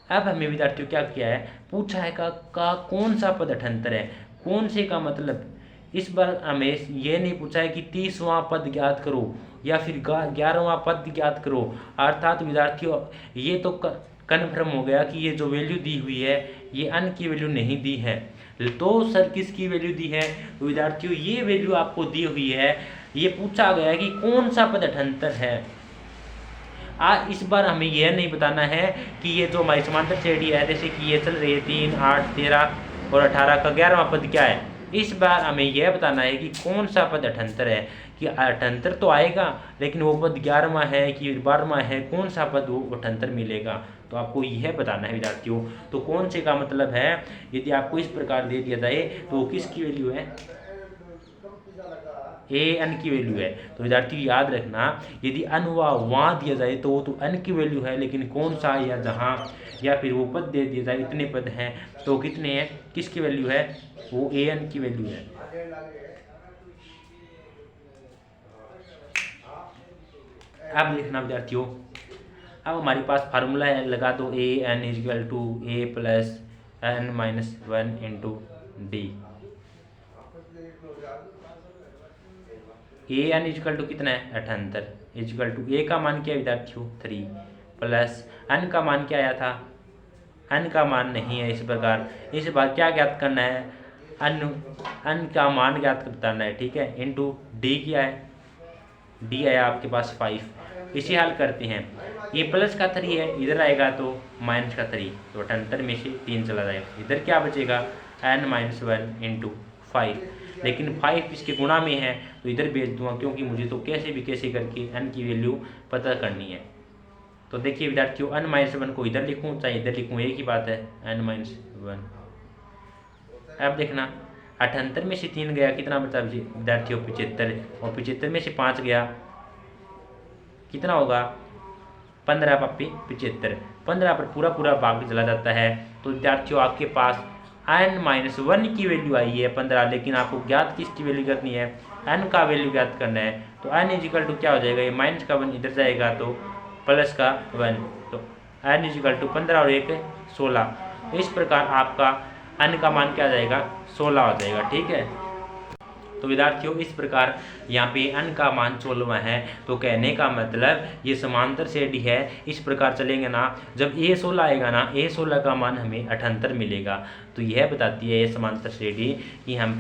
अब हमें विद्यार्थियों क्या किया है, पूछा है का कौन सा पद 78 है। कौन से का मतलब इस बार हमें ये नहीं पूछा है कि 30वां पद ज्ञात करो या फिर 11वां पद ज्ञात करो। अर्थात विद्यार्थियों ये तो कन्फर्म हो गया कि ये जो वैल्यू दी हुई है ये अन की वैल्यू नहीं दी है। तो सर किसकी वैल्यू दी है, तो विद्यार्थियों ये वैल्यू आपको दी हुई है। ये पूछा गया है कि कौन सा पद 78 है। इस बार हमें यह नहीं बताना है कि ये जो हमारी समांतर श्रेणी है, जैसे कि ये चल रही है 3, 8, 13 और 18 का 11वां पद क्या है। इस बार हमें यह बताना है कि कौन सा पद 78 है, कि 78 तो आएगा लेकिन वो पद 11वां है कि 12वां है, कौन सा पद वो 78 मिलेगा। तो आपको यह बताना है विद्यार्थियों। तो कौन से का मतलब है, यदि आपको इस प्रकार दे दिया जाए तो किसकी वैल्यू है, ए एन की वैल्यू है। तो विद्यार्थियों याद रखना, यदि अन वहाँ दिया जाए तो वो तो एन की वैल्यू है, लेकिन कौन सा या जहाँ या फिर वो पद दे दिया जाए, इतने पद हैं तो कितने हैं, किसकी वैल्यू है, वो ए एन की वैल्यू है। अब देखना विद्यार्थियों, अब हमारे पास फार्मूला है, लगा दो A N is equal to A plus N minus one into D. A N is equal to कितना है 78, इजकल टू ए का मान क्या है विद्यार्थियों 3 प्लस एन का मान क्या आया था, एन का मान नहीं है। इस प्रकार इस बार क्या ज्ञात करना है, एन का मान ज्ञात करना है, ठीक है, इंटू डी क्या है, डी आया आपके पास 5। इसे हल करते हैं, ये प्लस का 3 है, इधर आएगा तो माइनस का 3, तो 78 में से 3 चला जाएगा, इधर क्या बचेगा एन माइनस 1 इंटू 5। लेकिन 5 इसके गुणा में है तो इधर भेज दूंगा, क्योंकि मुझे तो कैसे भी कैसे करके एन की वैल्यू पता करनी है। तो देखिए विद्यार्थियों, एन माइनस 1 को इधर लिखूँ चाहे इधर लिखूँ, एक ही बात है, एन माइनस 1। अब देखना 78 में से 3 गया, कितना बचा विद्यार्थियों 75, और 75 में से 5 गया, कितना होगा 15 पापी 75, 15 पर पूरा पूरा भाग चला जाता है। तो विद्यार्थियों आपके पास एन माइनस 1 की वैल्यू आई है 15, लेकिन आपको ज्ञात किसकी वैल्यू करनी है, एन का वैल्यू ज्ञात करना है। तो एन इजिकल टू क्या हो जाएगा, ये माइनस का 1 इधर जाएगा तो प्लस का 1, तो एन इजिकल टू 15 और 1 16। इस प्रकार आपका एन का मान क्या आ जाएगा 16 हो जाएगा, ठीक है। तो विद्यार्थियों इस प्रकार यहाँ पे एन का मान 16 है। तो कहने का मतलब ये समांतर श्रेणी है, इस प्रकार चलेंगे ना, जब ए 16 आएगा ना, ए 16 का मान हमें 78 मिलेगा। तो यह बताती है ये समांतर श्रेणी कि हम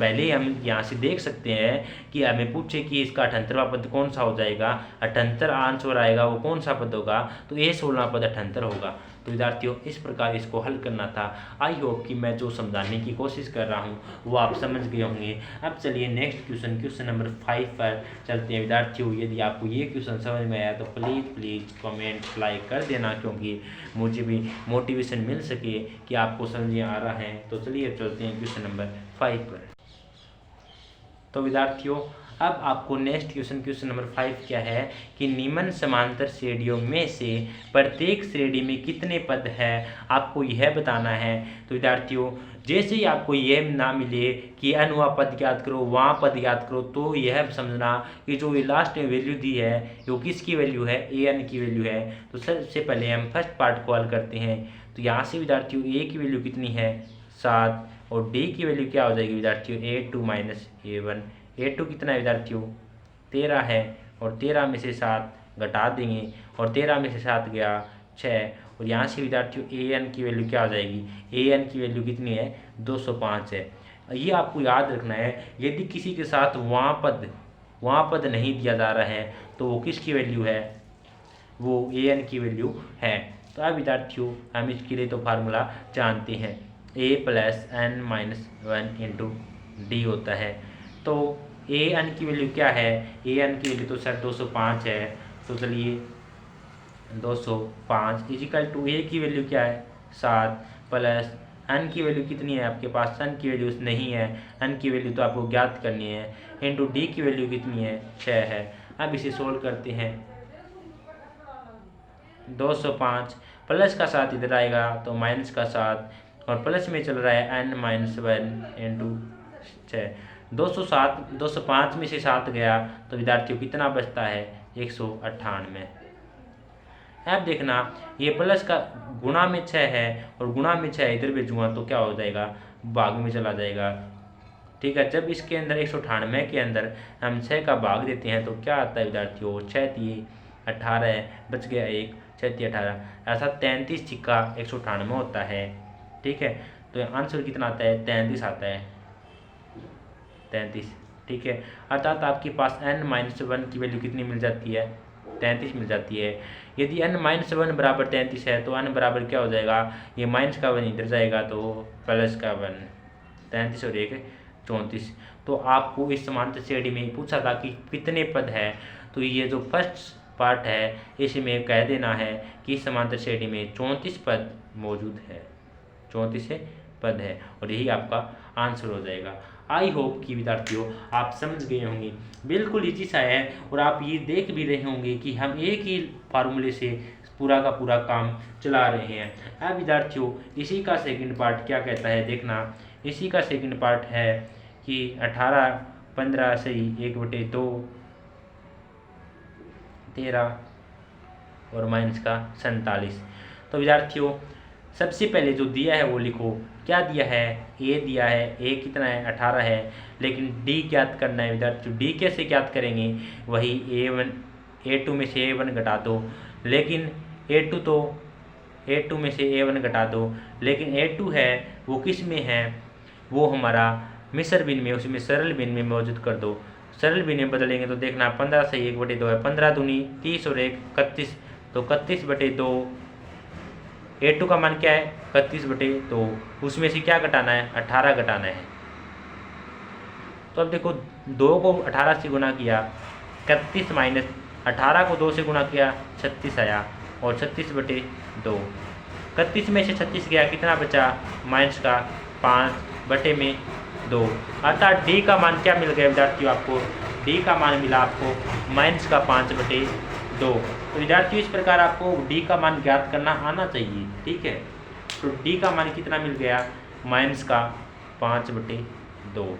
यहाँ से देख सकते हैं कि हमें पूछे कि इसका 78वां पद कौन सा हो जाएगा, 78 आंसर आएगा, वो कौन सा पद होगा, तो ए 16 पद 78 होगा। तो विद्यार्थियों इस प्रकार इसको हल करना था। आई होप कि मैं जो समझाने की कोशिश कर रहा हूँ वो आप समझ गए होंगे। अब चलिए नेक्स्ट क्वेश्चन नंबर 5 पर चलते हैं। विद्यार्थियों यदि आपको ये क्वेश्चन समझ में आया तो प्लीज़ कमेंट लाइक कर देना, क्योंकि मुझे भी मोटिवेशन मिल सके कि आपको समझ में आ रहा है। तो चलिए चलते हैं क्वेश्चन नंबर 5 पर। तो विद्यार्थियों अब आपको नेक्स्ट क्वेश्चन नंबर 5 क्या है कि निम्न समांतर श्रेणियों में से प्रत्येक श्रेणी में कितने पद है, आपको यह बताना है। तो विद्यार्थियों जैसे ही आपको यह ना मिले कि एन हुआ पद ज्ञात करो, वहाँ पद ज्ञात करो, तो यह समझना कि जो ये लास्ट में वैल्यू दी है वो किसकी वैल्यू है, ए एन की वैल्यू है। तो सबसे पहले हम फर्स्ट पार्ट को हल करते हैं। तो यहाँ से विद्यार्थियों ए की वैल्यू कितनी है 7, और डी की वैल्यू क्या हो जाएगी विद्यार्थियों A2 माइनस A1। A2 कितना है विद्यार्थियों 13 है, और 13 में से 7 घटा देंगे, और 13 में से 7 गया 6, और यहाँ से विद्यार्थियों AN की वैल्यू क्या हो जाएगी, AN की वैल्यू कितनी है 205 है। ये आपको याद रखना है, यदि किसी के साथ वहाँ पद नहीं दिया जा रहा है तो वो किसकी वैल्यू है, वो AN की वैल्यू है। तो अब विद्यार्थियों हम इसके लिए तो फार्मूला जानते हैं, a plus N minus 1 into D होता है। तो ए एन की वैल्यू क्या है, ए एन की वैल्यू तो सर 205 है। तो चलिए 205 इजिकल टू ए की वैल्यू क्या है 7 प्लस एन की वैल्यू कितनी है आपके पास, एन की वैल्यू नहीं है, एन की वैल्यू तो आपको ज्ञात करनी है, इंटू डी की वैल्यू कितनी है 6 है। अब इसे सोल्व करते हैं, 205 प्लस का 7 इधर आएगा तो माइनस का 7, और प्लस में चल रहा है एन माइनस 1 इंटू 6। 205 में से 7 गया तो विद्यार्थियों कितना बचता है 198। अब देखना ये प्लस का गुणा में 6 है, और गुणा में 6 इधर भेजूँगा तो क्या हो जाएगा भाग में चला जाएगा, ठीक है। जब इसके अंदर 198 के अंदर हम 6 का भाग देते हैं तो क्या आता है विद्यार्थियों 6 3 18 बच गया 1, 6 3 18, ऐसा 33 छिक्का 198 होता है, ठीक है। तो आंसर कितना आता है 33 आता है, 33, ठीक है। अर्थात आपके पास n माइनस 1 की वैल्यू कितनी मिल जाती है 33 मिल जाती है। यदि n माइनस 1 बराबर 33 है तो n बराबर क्या हो जाएगा, ये माइनस का 1 इधर जाएगा तो प्लस का 1, 33 और 1 34। तो आपको इस समांतर श्रेणी में पूछा था कि कितने पद है, तो ये जो फर्स्ट पार्ट है इसमें कह देना है कि इस समांतर श्रेणी में 34 पद मौजूद है, 34 पद है, और यही आपका आंसर हो जाएगा। आई होप कि विद्यार्थियों आप समझ गए होंगे, बिल्कुल इजी सा है और आप ये देख भी रहे होंगे कि हम एक ही फार्मूले से पूरा का पूरा काम चला रहे हैं। अब विद्यार्थियों इसी का सेकंड पार्ट क्या कहता है देखना, इसी का सेकंड पार्ट है कि 18 15 सही 1/2 13 और माइनस का 47। तो विद्यार्थियों सबसे पहले जो दिया है वो लिखो, क्या दिया है, ए दिया है, ए कितना है 18 है, लेकिन डी ज्ञात करना है विद्यार्थियों। डी कैसे ज्ञात करेंगे, वही A1 A2 में से A1 घटा दो, लेकिन A2 में से A1 घटा दो, लेकिन A2 है वो किस में है, वो हमारा मिश्र भिन्न में, उसमें सरल भिन्न में मौजूद कर दो। सरल भिन्न में बदलेंगे तो देखना 15 से 1/2 है, 15 दूनी 30 और 1 31, तो 31/2। A2 का मान क्या है 31/2, उसमें से क्या घटाना है 18 घटाना है। तो अब देखो 2 को 18 से गुना किया 31 माइनस 18 को 2 से गुना किया 36 आया और 36/2। 31 में से 36 गया कितना बचा माइनस का 5/2। अर्थात डी का मान क्या मिल गया विद्यार्थियों आपको, डी का मान मिला आपको माइनस का 5/2। तो विद्यार्थियों इस प्रकार आपको डी का मान ज्ञात करना आना चाहिए, ठीक है। तो डी का मान कितना मिल गया माइनस का 5/2,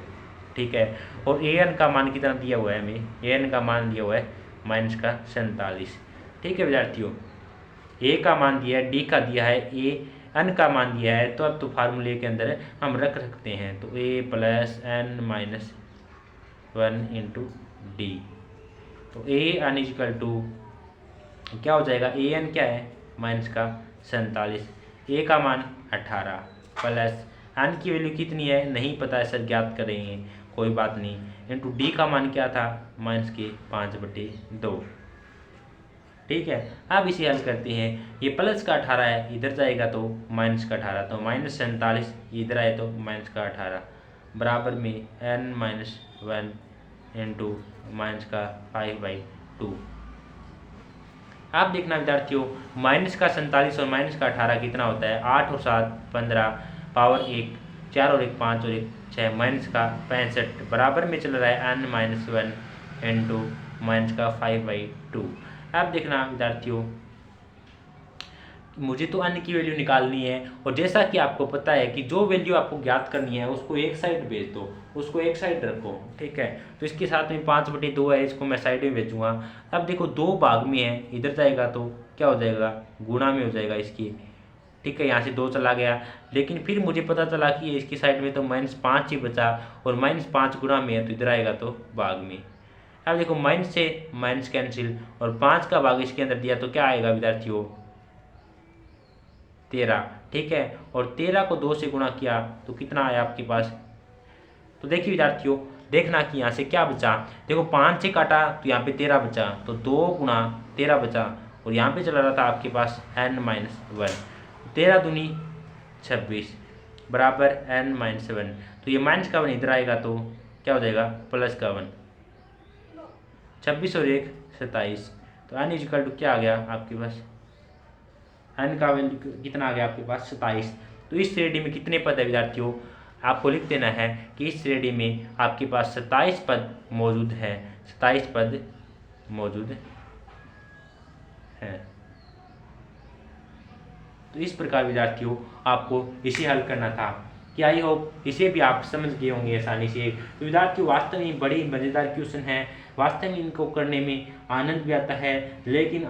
ठीक है। और ए एन का मान कितना दिया हुआ है हमें, ए एन का मान दिया हुआ है माइनस का 47, ठीक है विद्यार्थियों। ए का मान दिया है, डी का दिया है, ए एन का मान दिया है, तो अब तो फार्मूले के अंदर हम रख सकते हैं। तो A plus N minus 1 into D, तो ए एन इजिकल टू क्या हो जाएगा, ए एन क्या है माइनस का 47, ए का मान 18 प्लस एन की वैल्यू कितनी है नहीं पता है सर, ज्ञात करेंगे कोई बात नहीं, इंटू डी का मान क्या था माइनस के 5/2, ठीक है। अब इसे हल करते हैं, ये प्लस का 18 है इधर जाएगा तो माइनस का 18, तो माइनस 47 इधर आए तो माइनस का 18 बराबर में n माइनस 1 इंटू माइनस का 5/2। आप देखना विद्यार्थियों माइनस का 47 और माइनस का 18 कितना होता है, 8 और 7 15 पावर 1 4 और 1 5 और 1 6 माइनस का 65 बराबर में चल रहा है n माइनस 1 इंटू माइनस का 5/2। अब देखना विद्यार्थियों मुझे तो अन्य की वैल्यू निकालनी है, और जैसा कि आपको पता है कि जो वैल्यू आपको ज्ञात करनी है उसको एक साइड भेज दो, उसको एक साइड रखो, ठीक है। तो इसके साथ में 5/2 है, इसको मैं साइड में भेजूँगा। अब देखो 2 भाग में है, इधर जाएगा तो क्या हो जाएगा गुणा में हो जाएगा इसकी, ठीक है। यहाँ से 2 चला गया, लेकिन फिर मुझे पता चला कि इसकी साइड में तो -5 ही बचा, और -5 गुणा में है तो इधर आएगा तो भाग में। अब देखो माइनस से माइनस कैंसिल, और 5 का भाग इसके अंदर दिया तो क्या आएगा विद्यार्थियों 13, ठीक है। और 13 को 2 से गुणा किया तो कितना आया आपके पास, तो देखिए विद्यार्थियों देखना कि यहाँ से क्या बचा, देखो 5 से काटा तो यहाँ पे 13 बचा, तो 2 गुणा 13 बचा, और यहाँ पे चला रहा था आपके पास n माइनस 1, 13 दूनी 26 बराबर n माइनस 1, तो ये माइनस का 1 इधर आएगा तो क्या हो जाएगा प्लस का 1, 26 और 1 27, तो n इजिकल टू क्या आ गया आपके पास, n का वैल्यू कितना आ गया आपके पास 27। तो इस श्रेणी में कितने पद है विद्यार्थियों, आपको लिख देना है कि इस श्रेणी में आपके पास 27 पद मौजूद है, 27 पद मौजूद है। तो इस प्रकार विद्यार्थियों आपको इसे हल करना था, कि आई होप इसे भी आप समझ गए होंगे आसानी से। तो विद्यार्थियों वास्तव में बड़ी मज़ेदार क्वेश्चन है, वास्तव में इनको करने में आनंद भी आता है, लेकिन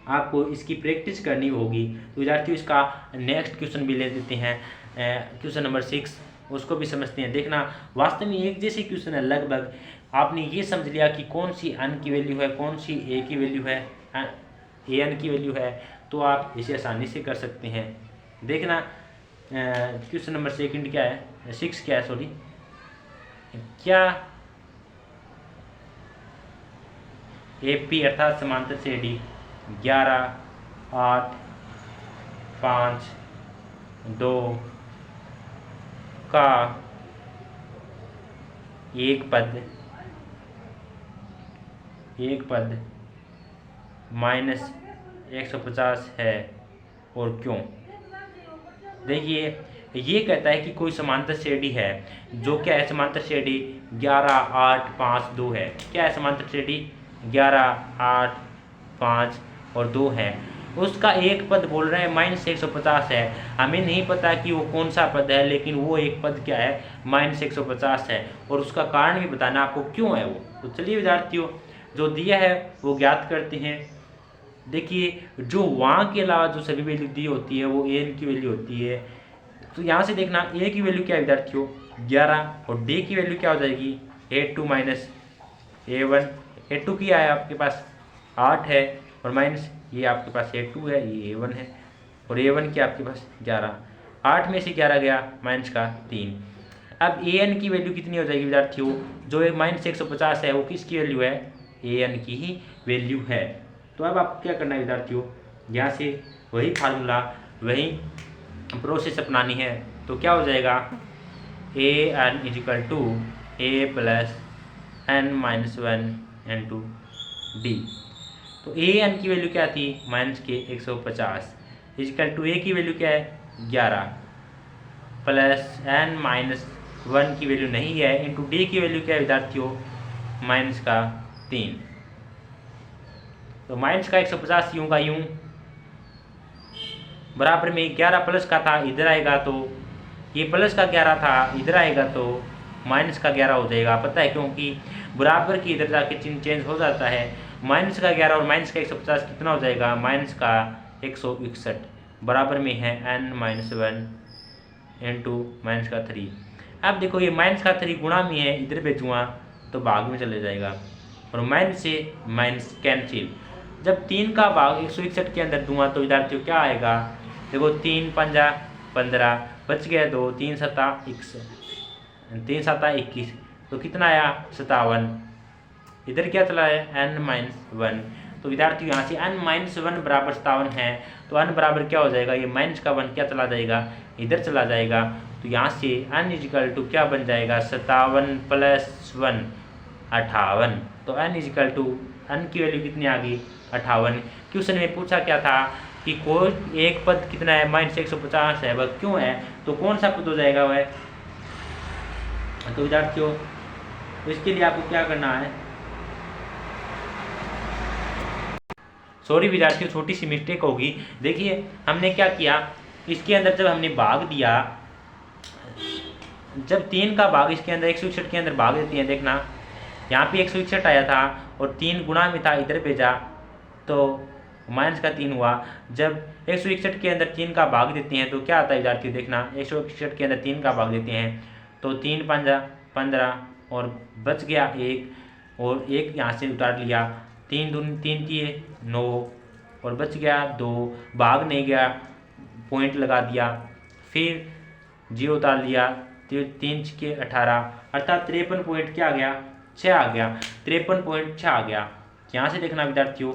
आपको इसकी प्रैक्टिस करनी होगी। तो विद्यार्थियों इसका नेक्स्ट क्वेश्चन भी ले देते हैं, क्वेश्चन नंबर 6, उसको भी समझते हैं। देखना वास्तव में एक जैसे क्वेश्चन है लगभग, आपने ये समझ लिया कि कौन सी n की वैल्यू है, कौन सी a की वैल्यू है, an की वैल्यू है, तो आप इसे आसानी से कर सकते हैं। देखना क्वेश्चन नंबर 6 क्या है, 6 क्या है सॉरी, क्या AP अर्थात समांतर से AD 11 8 5 2 का एक पद -150 है और क्यों। देखिए ये कहता है कि कोई समांतर श्रेणी है जो क्या है, समांतर श्रेणी 11, 8, 5, 2 है। क्या है समांतर श्रेणी? 11, 8, 5 और 2 है। उसका एक पद बोल रहे हैं -150 है। हमें नहीं पता कि वो कौन सा पद है, लेकिन वो एक पद क्या है, -150 है, और उसका कारण भी बताना आपको क्यों है वो। तो चलिए विद्यार्थियों, जो दिया है वो ज्ञात करते हैं। देखिए, जो वहाँ के अलावा जो सभी वैल्यू दी होती है वो an की वैल्यू होती है। तो यहाँ से देखना a की वैल्यू क्या है विद्यार्थियों, 11, और d की वैल्यू क्या हो जाएगी, a2 माइनस a1। a2 की है आपके पास 8 है, और माइनस ये आपके पास a2 है, ये a1 है, और a1 की आपके पास 11। 8 में से 11 गया माइनस का 3। अब an की वैल्यू कितनी हो जाएगी विद्यार्थियों, जो -150 है वो किसकी वैल्यू है, an की ही वैल्यू है। तो अब आपको क्या करना है विद्यार्थियों, यहाँ से वही फार्मूला, वही प्रोसेस अपनानी है। तो क्या हो जाएगा, an equal to a plus n minus 1 into D. तो an की वैल्यू क्या थी, -150, इजिकल टू a की वैल्यू क्या है, 11, प्लस n माइनस 1 की वैल्यू नहीं है, इंटू डी की वैल्यू क्या है विद्यार्थियों, -3। तो माइनस का 150 यूं का यूं, बराबर में 11 प्लस का था इधर आएगा, तो ये प्लस का 11 था इधर आएगा, तो माइनस का 11 हो जाएगा। पता है क्योंकि बराबर की इधर जाके चिन्ह चेंज हो जाता है। माइनस का 11 और माइनस का 150 कितना हो जाएगा, माइनस का 161, बराबर में है n माइनस 1 इंटू माइनस का 3। अब देखो ये माइनस का 3 गुणा में है, इधर भेजूँगा तो भाग में चले जाएगा, और माइनस से माइनस कैंसिल। जब 3 का भाग 161 के अंदर दूंगा तो विद्यार्थियों क्या आएगा, देखो 3 पंजा 15, बच गया 2, 3 सता 21, तो कितना आया 57। इधर क्या चला है n माइनस 1। तो विद्यार्थियों यहाँ से n माइनस 1 बराबर 57 है, तो n बराबर क्या हो जाएगा, ये माइनस का 1 क्या चला जाएगा, इधर चला जाएगा। तो यहाँ से n इजिकल टू क्या बन जाएगा, 57 प्लस 1 58। तो n इजिकल टू n की वैल्यू कितनी आ गई, 58। क्वेश्चन में पूछा क्या था कि कोई एक पद कितना है, -150 है, वह क्यों है, तो कौन सा पद हो जाएगा वह। तो विद्यार्थियों इसके लिए आपको क्या करना है, सॉरी विद्यार्थियों छोटी सी मिस्टेक होगी। देखिए हमने क्या किया, इसके अंदर जब हमने भाग दिया, जब 3 का भाग इसके अंदर 161 के अंदर भाग देती है, देखना यहाँ पे 161 आया था और 3 गुणा में था, इधर भेजा तो माइनस का 3 हुआ। जब 161 के अंदर 3 का भाग देते हैं तो क्या आता है विद्यार्थियों, देखना 161 के अंदर 3 का भाग देते हैं तो 3 पंजा 15, और बच गया 1, और 1 यहाँ से उतार लिया, 3 दूनी 3 किए 9, और बच गया 2, भाग नहीं गया, पॉइंट लगा दिया, फिर 0 उतार लिया, 3 के 18, अर्थात 53 पॉइंट क्या आ गया, 6 आ गया, 53.6 आ गया। यहाँ से देखना विद्यार्थियों,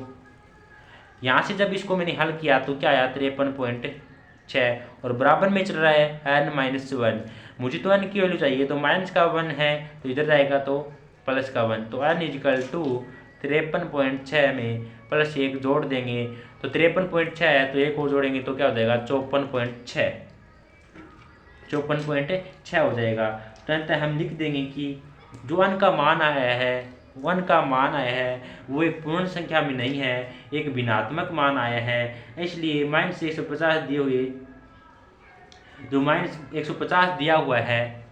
यहाँ से जब इसको मैंने हल किया तो क्या आया, 53.6, और बराबर में चल रहा है n माइनस 1। मुझे तो n की वैल्यू चाहिए, तो माइनस का 1 है तो इधर जाएगा तो प्लस का 1, तो n इजिकल टू 53.6 में प्लस 1 जोड़ देंगे तो 53.6 है, तो 1 और जोड़ेंगे तो क्या हो जाएगा, 54.6 हो जाएगा। तो अंततः हम लिख देंगे कि जो n का मान आया है, 1 का मान आया है, वो एक पूर्ण संख्या में नहीं है, एक भिन्नात्मक मान आया है। इसलिए -150 दिए हुए, जो -150 दिया हुआ है,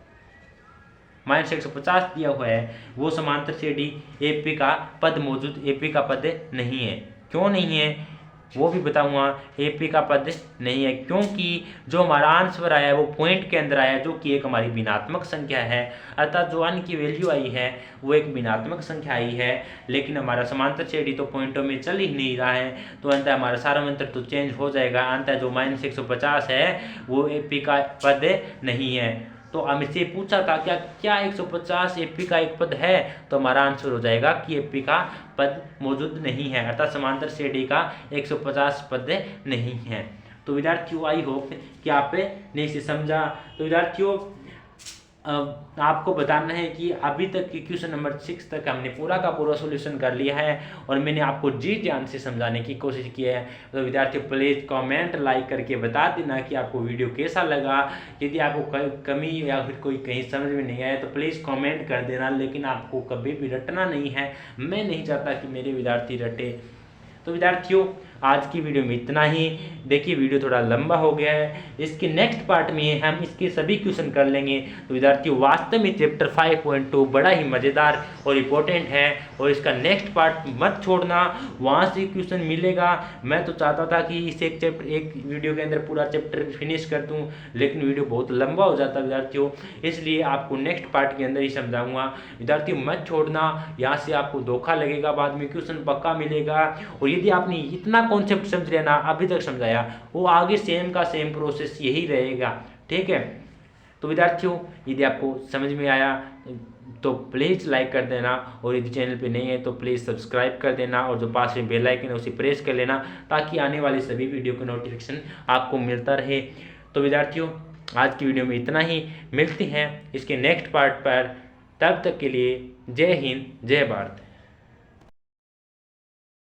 -150 दिया हुआ है, वो समांतर श्रेणी AP का पद मौजूद, AP का पद नहीं है। क्यों नहीं है वो भी बताऊंगा। AP का पद नहीं है क्योंकि जो हमारा आंसर आया है वो पॉइंट के अंदर आया है, जो कि एक हमारी भिन्नात्मक संख्या है, अर्थात जो n की वैल्यू आई है वो एक भिन्नात्मक संख्या आई है, लेकिन हमारा समांतर श्रेणी तो पॉइंटों में चल ही नहीं रहा है, तो अंततः हमारा सारा मंत्र तो चेंज हो जाएगा। अंततः जो -150 है वो AP का पद नहीं है। तो हमसे पूछा था क्या 150 AP का एक पद है, तो हमारा आंसर हो जाएगा कि AP का पद मौजूद नहीं है, अर्थात समांतर श्रेणी का 150 पद नहीं है। तो विद्यार्थियों आई होप कि आपने इसे समझा। तो विद्यार्थियों आपको बताना है कि अभी तक की क्वेश्चन नंबर 6 तक हमने पूरा का पूरा सॉल्यूशन कर लिया है और मैंने आपको जी जान से समझाने की कोशिश की है। तो विद्यार्थियों प्लीज़ कमेंट लाइक करके बता देना कि आपको वीडियो कैसा लगा। यदि आपको कमी या फिर कोई कहीं समझ में नहीं आया तो प्लीज़ कमेंट कर देना, लेकिन आपको कभी भी रटना नहीं है। मैं नहीं चाहता कि मेरे विद्यार्थी रटे। तो विद्यार्थियों आज की वीडियो में इतना ही। देखिए वीडियो थोड़ा लंबा हो गया है, इसके नेक्स्ट पार्ट में हम इसके सभी क्वेश्चन कर लेंगे। तो विद्यार्थियों वास्तव में चैप्टर 5.2 बड़ा ही मज़ेदार और इम्पोर्टेंट है और इसका नेक्स्ट पार्ट मत छोड़ना, वहाँ से क्वेश्चन मिलेगा। मैं तो चाहता था कि इस एक वीडियो के अंदर पूरा चैप्टर फिनिश कर दूँ, लेकिन वीडियो बहुत लंबा हो जाता है विद्यार्थियों, इसलिए आपको नेक्स्ट पार्ट के अंदर ही समझाऊंगा। विद्यार्थियों मत छोड़ना, यहाँ से आपको धोखा लगेगा, बाद में क्वेश्चन पक्का मिलेगा। और यदि आपने इतना कॉन्सेप्ट समझ लिया ना, अभी तक समझाया, वो आगे सेम का सेम प्रोसेस यही रहेगा। ठीक है, तो विद्यार्थियों यदि आपको समझ में आया तो प्लीज़ लाइक कर देना, और यदि चैनल पे नहीं है तो प्लीज़ सब्सक्राइब कर देना, और जो पास में बेल आइकन है उसे प्रेस कर लेना ताकि आने वाली सभी वीडियो का नोटिफिकेशन आपको मिलता रहे। तो विद्यार्थियों आज की वीडियो में इतना ही, मिलते हैं इसके नेक्स्ट पार्ट पर। तब तक के लिए जय हिंद जय भारत।